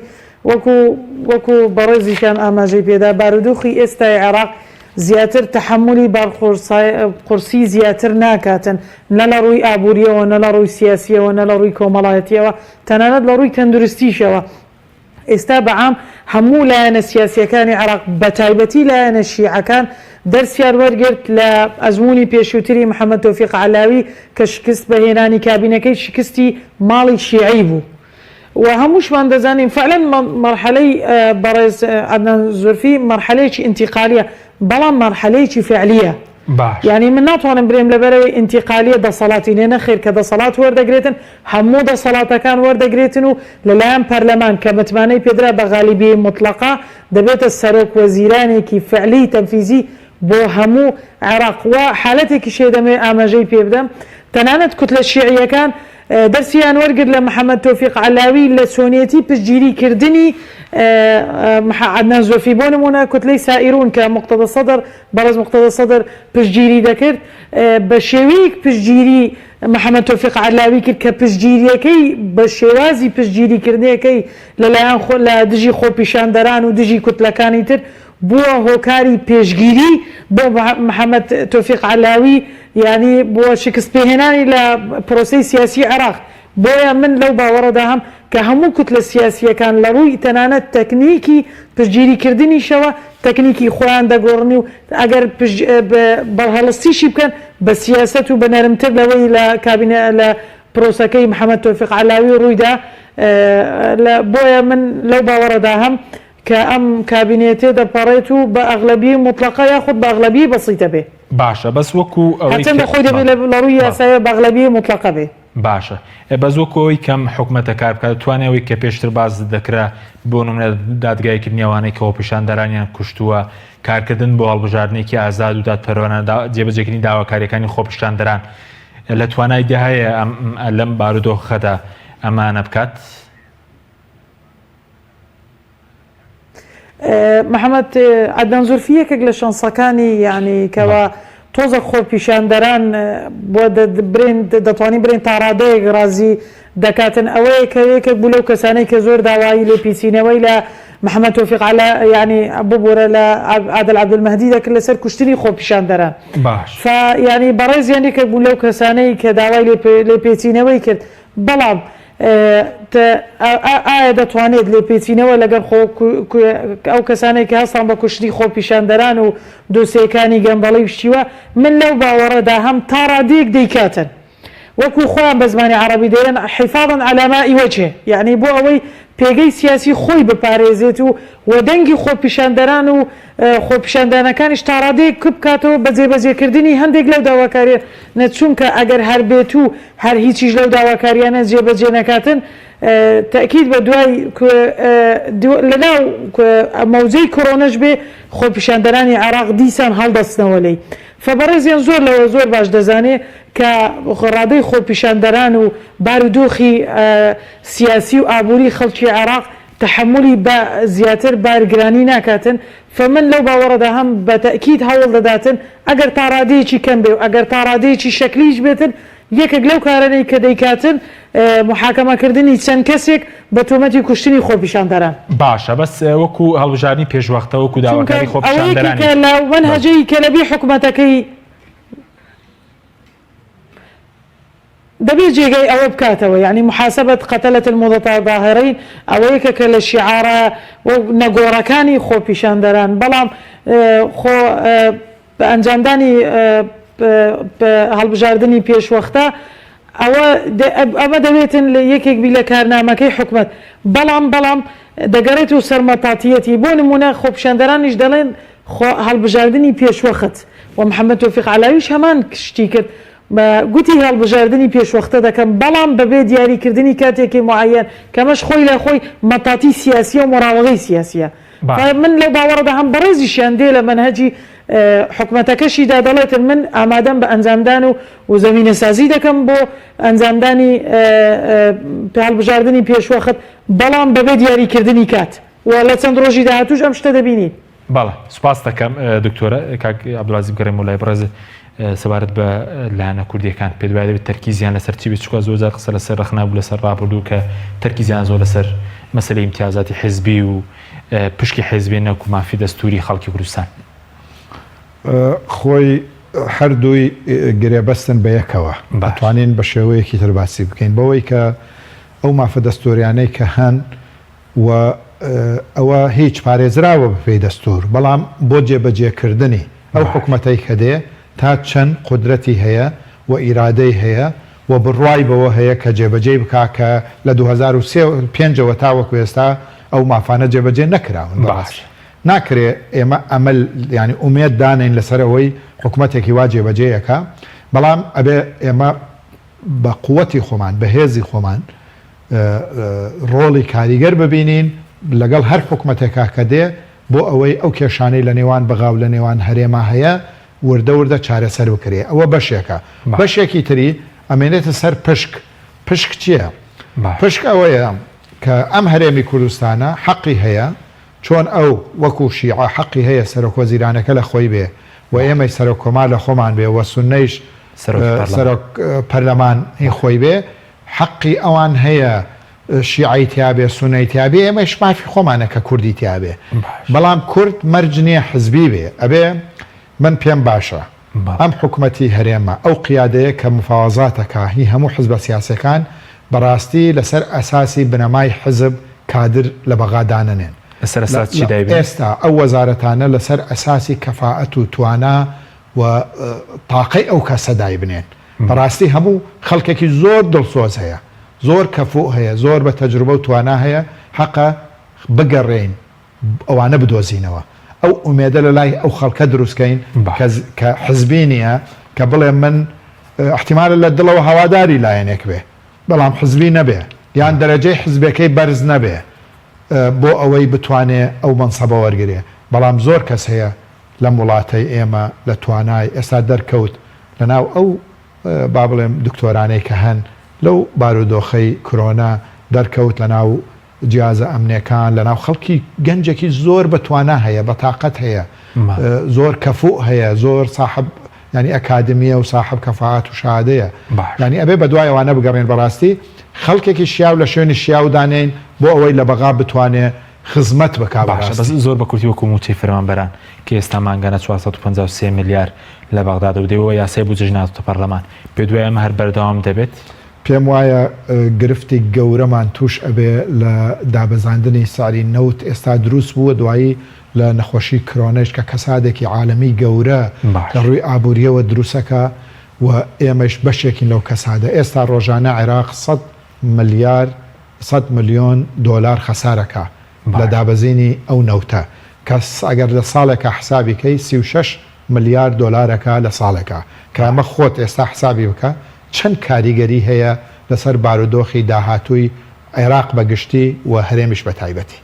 وەکو بەڕێزیشان ئاماژەی پێدا بارودۆخی ئێستای عێراق زیاتر تحملی بارقورسی زیاتر ناکاتن نە لە ڕووی ئابوووریەوە نە لە ڕووی سیاسیەوە نە لە ڕووی کۆمەڵایەتیەوە تەنانەت لە ڕووی تەندروستیشەوە ئێستا بەعام هەموو لایەنە سیاسیەکانی عێراق بە تایبەتی لایەنە شیعەکان دەرسیان وەرگرت لە ئەزمموی پێشووتری محەممەد تۆفیق عەلاوی کە شکست بەهێنانی کابینەکەی شکستی ماڵی شیعی بوو و هەمووشمان دەزانین فعلەن مەرحەلەی بەڕێز عەدنان زورفی مەرحەلەیەکی ئینتیقالیە بەڵام مەرحەلەیەکی فعلیە یعنی من ناتوانم برێم لەبەرەوەی ئینتیقالیە دەسەڵاتی لێ نەخێر کە دەسەڵات وەردەگرێتن هەموو دەسەڵاتەکان وەردەگرێتن و لەلایەن پەرلەمان کە متمانەی پێدرا بە غالیبی مطلقا دەبێتە سەرۆک وەزیرانێکی فعلی تەنفیزی بۆ هەموو عێراق و حالەتێکی شێ دەمێ ئاماژەی پێ بدەم تەنانەت کوتلە شیعیەکان دەرسیان وەرگرت لە محەممەد تۆفیق عەلاوی لە سۆنیەتی پشتگیریکردنی عەدنان زۆرفی بۆ نمونە کوتلەی سائیرون کە مقتەدە سەدر بەڕێز مقتەدە سەدر پشتگیری دەکرد بە شێوەیەک پشتگیری محەممەد تۆفیق عەلاوی کرد کە پشتگیریەکەی بە شێوازی پشتگیریکردنەکەی لەلایەن لە دژی خۆپیشاندەران و دژی کوتلەکانی تر بووە هۆکاری پێشگیری بۆ محەممەد تۆفیق عەلاوی یعنی بۆ شکست پێهێنانی لە پرۆسەی سیاسی عێراق بۆیە من لەو باوەڕەدا هەم کە هەموو کوتلە سیاسیەکان لە ڕووی تەنانەت تەکنیکی پشتگیریکردنیشەوە تەکنیکی خۆیان دەگۆڕنی و ئەگەر بەڵهەڵستیشی بکەن بە سیاست و بە نەرمتر لەوەی لە کابینە لە پرۆسەکەی محەممەد تۆفیق عەلاوی ڕوویدا بۆیە من لەو باوەڕەدا هەم کە ئەم کابینێتێ دەپەڕێت و بە ئەغلەبی مطلقا یاخود بە ئەغلەبی بەسیتە بێ باشە بەس وەکو هەرچەندە خۆی دەبێت لە ڕووی یاسایە بە ئەغلەبی مطلقا بێ باشە بەس وەکەوەی کەم حکوومەتە کار بکات توانێەوەی کە پێشتر باز دەکرا بۆ نمونە دادگایکردنی ئەوانەی کەەوە پیشاندەرانیان کوشتووە کارکردن بۆ هەڵبژاردنێکی ئازاد و دادپەروانە جێبەجێکردنی داواکاریەکانی خۆپیشاندەران لە توانای هەیە لەم بارودۆخەدا ئەمانە بکات محەممەد عەدنان زۆرفی یەکێک لە شانسەکانی یعنی کەەوە تۆزە خۆپیشاندەران بۆ دەتوانین برێن تا ڕادەیەک ڕازی دەکاتن ئەوەیە کە یەکێک بوو لەو کەسانەی کە زۆر داوایی لێپیچینەوەی لە محەممەد تۆفیق عەلاوی ینی ببوورە لە عادل عەبدولمەهدی دەکرد لەسەر کوشتنی خۆپیشاندەران ینی بەڕێزیان یەکێک بوو لەو کەسانەی کە داوای لێپێچینەوەی کرد بەڵام ئایا دەتوانێت لێپێچینەوە لەگەر ئەو کەسانێک کە هەستان بە کوشتنی خۆپیشاندەران و دۆسیەکانی گەمبەڵی شتیوە من لەو باوەڕەدا هەم تا ڕادەیەک دەیکاتن وەکو خۆیان بە زمانی عەرەبی دەیڵێن حیفاظاً عەلی مائی وەجه یعنی بۆ ئەوەی پێگەی سیاسی خۆی بپارێزێت و وەدەنگی خۆپیشاندەران و خۆپیشاندانەکانیش تا ڕادەیەک کوب بکاتەوە بە جێبەجێکردنی هەندێک لەو داواکاریە نەچونکە ئەگەر هەر بێت و هەر هیچیش لەو داواکاریانە جێبەجێ نەکاتن تأکید بە دوای لەناو مەوجەی کۆرۆنەش بێ خۆپیشاندەرانی عێراق دیسان هەڵدەستنەوە لێی فبەڕێزیان زۆر لەوە زۆر باش دەزانێت کە ڕادەی خۆپیشاندەران و بارودۆخی سیاسی و ئابووری خەڵکی عێراق تحملی بە زیاتر بارگرانی ناکاتن فمن لەو باوەڕەدا هەم بە تەکید هەوڵ دەداتن ئەگەر تا ڕادەیەکی کەم بێ و ئەگەر تا ڕادەیەکی شەکلیش بێتن یەکێک لەو کارانەی کە دەیکاتن محاکەمەکردنی چەند کەسێک بە تۆمەتی کوشتنی خۆپیشاندەران باشە بەس وەکو هەڵبژاردننی پێشوەختە وەکو داواکاری خۆپیشاندەرانی لە منهەجەی کە لەبێ حکوومەتەکەی دەبێت جێگەی ئەوە بکاتەوە یعنی محاسبەت قەتەلەت المتظاهرین ئەوەیەکە کە لە شیعارە نەگۆڕەکانی خۆپیشاندەران بەڵام خۆ بە ئەنجامدانی هەڵبژاردننی پێشوەختە ئەمە دەوێتن لە یەکێک بی لە کارنامەکەی حکوومەت بەڵام دەگەڕێت و سەرمەتاتیەتی بۆ نمونە خۆپیشاندەرانیش دەڵێن هەڵبژاردننی پێشوەخت و محەممەد تۆفیق عەلاویش هەمان شتی کرد گوتی هەڵبژاردننی پێشوەختە دەکەم بەڵام بەبێ دیاریکردنی کاتێکی معەن کەمەش خۆی لە خۆی مەتاتی سیاسیە و مراوەغەی سیاسیە من لە باوەڕەدا هەم بەڕێزیشیان دێ لە منهەجی حکوومەتەکەشیدا دەڵێتن من ئامادەم بە ئەنجامدان و زەمینە سازی دەکەم بۆ ئەنجامدانی هەڵبژاردننی پێشوەخت بەڵام بەبێ دیاریکردنی کات و لە چەند ڕۆژی داهاتوش ئەم شتە دەبینین بەڵێ سوپاس دەکەم دکتۆرە کاک عەبدولعەزیز گەڕێم وڵای بەڕێز سەبارەت بە لایەنە کوردیەکان پێ دوای دەبێت تەرکیزیان لەسەر چی بێت چووکە زۆرجار قسە لەسەر ڕەخنابوو لەسەر ڕابردوو کە تەرکیزیان زۆر لەسەر مەسەلەی ئیمتیازاتی حیزبی و پشکی حیزبی نەک و مافی دەستوری خەڵکی کوردستان خۆی هەردووی گرێبەستن بە یەکەوە بەتوانین بە شێوەیەکی تر باسی بکەین بەوەی کە ئەو مافە دەستوریانەی کە هەن و ئەوە هیچ پارێزراوە بەپێی دەستور بەڵام بۆ جێبەجێکردنی ئەو حکوومەتەی کەدێ تا چەند قدرەتی هەیە و ئیرادەی هەیە و بڕوای بەوە هەیە کە جێبەجێ بک کە لە 2005ەوە تاوەکو ئێستا ئەو مافانە جێبەجێ نەکراون باش ناکرێ ئێمە ئەمەل ینی ئومێد دانین لەسەرەوەی حکوومەتێکی وا جێبەجێیەکە بەڵام ئەبێ ئێمە بە قووەتی خۆمان بە هێزی خۆمان ڕۆڵی کاریگەر ببینین لەگەڵ هەر حکوومەتێکا کە دێ بۆ ئەوەی ئەو کێشانەی لە نێوان بەغاو لە نێوان هەرێما هەیە وردە وردە چارەسەر بکرێ ئەوە بەشێکە بەشێکی تری ئەمێنێتە سەر پشک چییە؟ پشک ئەوەیە کە ئەم هەرێمی کوردستانە حەقی هەیە چۆن ئەو وەکو شیعە حەقی هەیە سەرۆکوەزیرانەکە لە خۆی بێ و ئێمەی سەرۆکۆما لە خۆمان بێ وە سونەیش سەرۆک پەرلەمان هی خۆی بێ حەقی ئەوان هەیە شیعی تیابێ سونەی تیابێ ئێمەش مافی خۆمانە کە کوردی تیابێ بەڵام کورد مەرج نییە حزبی بێ ئەبێ من پێم باشە ئەم حکوومەتی هەرێمە ئەو قیادەیە کە مفاوەزاتەکە هی هەموو حزبە سیاسەکان بەڕاستی لەسەر ئەساسی بنەمای حزب کادر لە بەغادانەنێن ئێستا ئەو وەزارەتانە لەسەر ئەساسی کەفاعەت و توانا و تاقەی ئەو کەسەدای بنێن بەڕاستی هەموو خەڵکێکی زۆر دڵسۆز هەیە زۆر کەفوو هەیە زۆر بە تەجروبە و توانا هەیە حەقە بگەڕێین ئەوانە بدۆزینەوە ئەو ئومێدە لە لای ئەو خەڵکە دروستکەین کە حزبی نییە کە بڵێ من احتیمالە لە دڵەوە هەواداری لایەنێک بێ بەڵام حزبی نەبێ یان دەرەجەی حزبەکەی بەرز نەبێ بۆ ئەوەی بتوانێ ئەو منسەبە وەرگێ بەڵام زۆر کەس هەیە لەم وڵاتەی ئێمە لە توانای ئێستا دەرکەوت لەناو ئەو با بڵێم دکتۆرانەی کە هەن لەو بارودۆخەی کۆرۆنا دەرکەوت لەناو جیازە ئەمنیەکان لەناو خەڵکی گەنجێکی زۆر بەتوانا هەیە بە تااقەت هەیە زۆر کەفوو هەیە زۆر صاحب ینی ئەکادمیە و صاحب کەفاعات و شادەیە ینی ئەبێ بە دوایەوانە بگەڕێن بەڕاستی خەڵکێکی شیاو لە شوێنی شیاو دانین بۆ ئەوەی لە بەغا بتوانێت خزمەت بک زۆر بە کورتی وەکو موچەی فەرمانبەران کە ئێستا مانگانە 453 میلیار لە بەغداد و دەوە یاسای بودجە ناتۆتە پەرلەمان پێ دوای ئەمە هەر بەردەوام دەبێت پێم وایە گرفتی گەورەمان توش ئەبێ لە دابەزاندنی ساری نەوت ئێستا دروست بووە دوایی لە نەخۆشی کرۆنەش کە کەسادێکی عالەمی گەورە لە ڕووی ئابوووریەوە دروستەکە و ئێمەش بەشێکین لەو کەسادە ئێستا ڕۆژانە عێراق 100 ملیۆن دۆلار خەسارەکە لە دابەزینی ئەو نەوتە کەس ئەگەر لە ساڵێکە حسابیکەی 36 ملیار دۆلارەکە لە ساڵێکە کە ئەمە خۆت ئێستا حسابی بکە چەند کاریگەری هەیە لەسەر بارودۆخی داهاتووی عێراق بەگشتی و هەرێمیش بە تایبەتی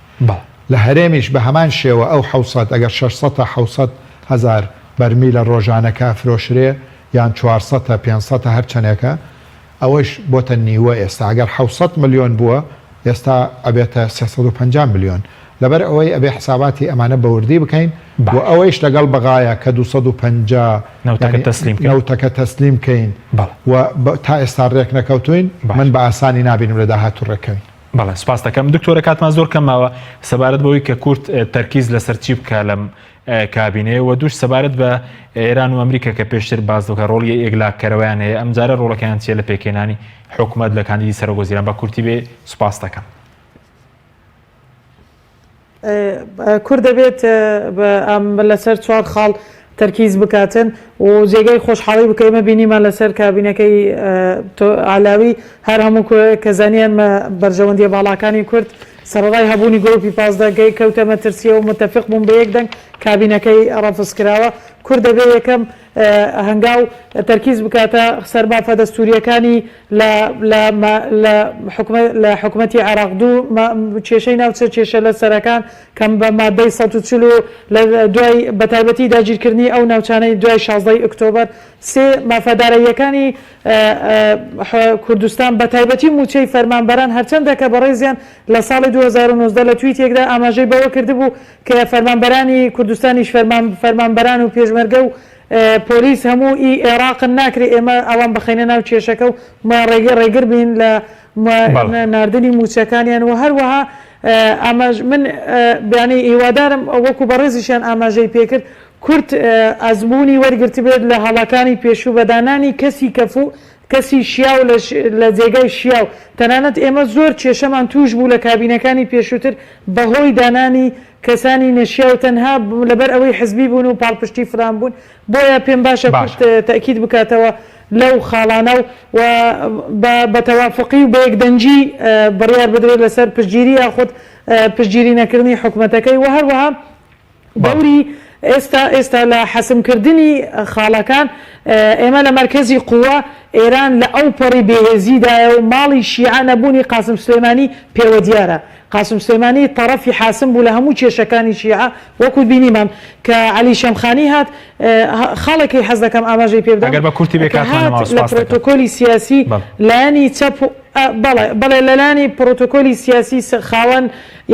لە هەرێمیش بە هەمان شێوە ئەو 600 ئەگەر 600 هزار بەرمی لە ڕۆژانەکە فرۆشرێ یان 400 500 هەر چەندێکە ئەوەش بۆتە نیوە ئێستا ئەگەر 600 ملیۆن بووە ئێستا ئەبێتە 350 ملیۆن لەبەر ئەوەی ئەبێ حساباتی ئەمانە بەوردی بکەین بۆ ئەوەیش لەگەڵ بەغایە کە 250 نەوتەکە تەسلیم کەین و تا ئێستا ڕێک نەکەوتوین من بە ئاسانی نابینم لە داهاتوو ڕێکەوین بەڵێ سپاس دەکەم دکتۆرە کاتمان زۆر کەماوە سەبارەت بەوەی کە کورد تەرکیز لەسەر چی بکە لەم کابینەیە و دووش سەبارەت بە ئێران و ئەمریکا کە پێشتر باز دەکە ڕۆڵی ئێگلاکەرەوەیان هەیە ئەم جارە ڕۆڵەکەیان چیە لە پێکێنانی حکوومەت لە کاندیدی سەرۆکوەزیران بە کورتی بێ سوپاس دەکەم کورد دەبێت لەسەر 4 خاڵ تەرکیز بکاتن و جێگەی خۆشحاڵی بکەیمە بینیمان لەسەر کابینەکەی علاوی هەر هەموو کەزانیان بەرژەوەندیە باڵاکانی کورد سەرڕای هەبوونی گۆپی پازداگەی کەوتە مەترسیە و متتەفق بوون بە یەک دەنگ کابینەکەی ڕەفز کراوە کورد دەبێ یەکەم هەنگاو تەرکیز بکاتە سەربافە دەستوریەکانی لە حکوومەتی عێراق دوو کێشەی ناوچە کێشە لە سەرەکان کەم بە مادەی 140 لە دوای بەتایبەتی داگیرکردنی ئەو ناوچانەی دوای 16 ئۆکتۆبەر سێ مافەدارەیەکانی کوردستان بەتایبەتی موچەی فەرمانبەران هەرچەندە کە بەڕێزیان لە ساڵی 2019 لە تویتێکدا ئاماژەی بەوە کردبوو کە فەرمانبەرانی کوردستانیش فەرمانبەرانی و پێشمەرگە و پۆلیس هەموو عێراقن ناکرێت ئێمە ئەوان بخینە ناو کێشەکە و ڕێگر بین لە ناردنی موچەکانیان و هەروەها من بیانی هیوادارم وەکو بەڕێزیشیان ئاماژەی پێکرد کورد ئەزمموی وەرگرتی بێت لە هەڵەکانی پێشوو بەدانانی کەسی کەفوو کەسی شیاو لە جێگای شیاو تەنانەت ئێمە زۆر کێشەمان توش بوو لە کابینەکانی پێشووتر بەهۆی دانانی کەسانی نەشیا و تەنها لەبەر ئەوەی حزبی بوون و پاڵپشتی فران بوون بۆیە پێم باشە تاکید بکاتەوە لەو خاڵانە و بە تەوافقی و بە یەکدەنجی بڕیار بدرێت لەسەر پشتگیری یاخود پشتگیری نەکردنی حکوومەتەکەی و هەروەها دەوری ئێستا لە حەسمکردنی خاڵەکان ئێمە لە مرکزی قووە ئێران لە ئەو پەڕی بێهێزیدایە و ماڵی شیعە نەبوونی قاسم سلێمانی پێوە دیارە. قاسم سلێمانی تەرەفی حاسم بوو لە هەموو کێشەکانی شیعە وەکو بینیمان کە عەلی شەمخانی هات خاڵێکی حەز دەکەم ئاماژەی پێ بدەم لە پرۆتۆکۆلی سیاسی لایەنی چەپ بەڵێ لەلایەنی پرۆتۆکۆلی سیاسی خاوەن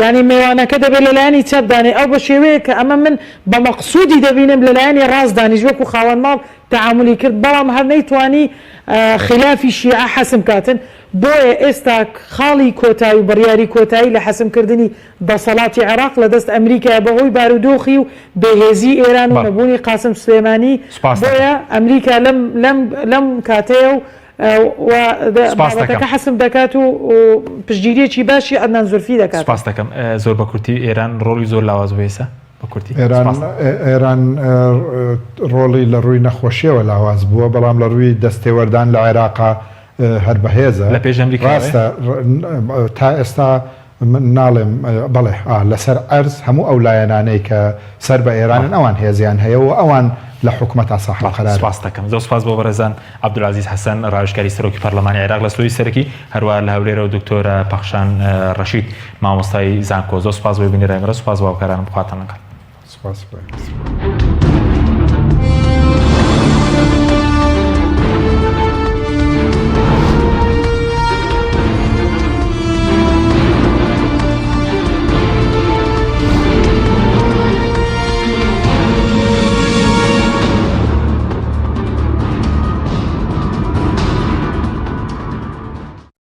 ینی میوانەکە دەبێت لەلایەنی چەپ دانێ ئەو بە شێوەیە کە ئەمە من بە مەقسوودی دەبینم لەلایەنی ڕاست دانیش وەکو خاوەن ماڵ تعاملی کرد بەڵام هەر نەیتوانی خلافی شیعە حەسم کاتن بۆیە ئێستا خاڵی کۆتایی و بڕیاری کۆتایی لە حەسمکردنی دەسەڵاتی عێراق لە دەست ئەمریکا بەهۆی بارودۆخی و بێهێزی ئێران و نەبوونی قاسم سلێمانی بۆیە ئەمریکا لەم کاتەیە و بابەتەکە حەسم دەکات و پشتگیریەکی باشی عەدنان زولفی دەکات. سپاس دەکەم زۆر بە کورتی ئێران ڕۆڵی زۆر لاواز بێسە بە کورتی ئێران ڕۆڵی لە ڕووی نەخۆشیەوە لاواز بووە بەڵام لە ڕووی دەستێوەردان لە عێراقا هەر بەهێزە لە پێش ئەمریکا ڕاستە تا ئێستا ناڵێم بەڵێ لەسەر ئەرز هەموو ئەو لایەنانەی کە سەر بە ئێرانن ئەوان هێزیان هەیە و ئەوان لە حکوومەتا ساحل قەرار. سپاس دەکەم زۆر سپاس بۆ بەڕێزان عەبدولعەزیز حەسەن ڕاوێژکاری سەرۆکی پەرلەمانی عێراق لە سوودی سەرەکی هەروە لە هەولێرە و دکتۆرە پەخشان ڕەشید مامۆستای زانکۆ زۆر سپاس بۆ بینی ڕێگەرە سپاس بۆ هاوکارانم بخواتان لەگەڵ. سپاس.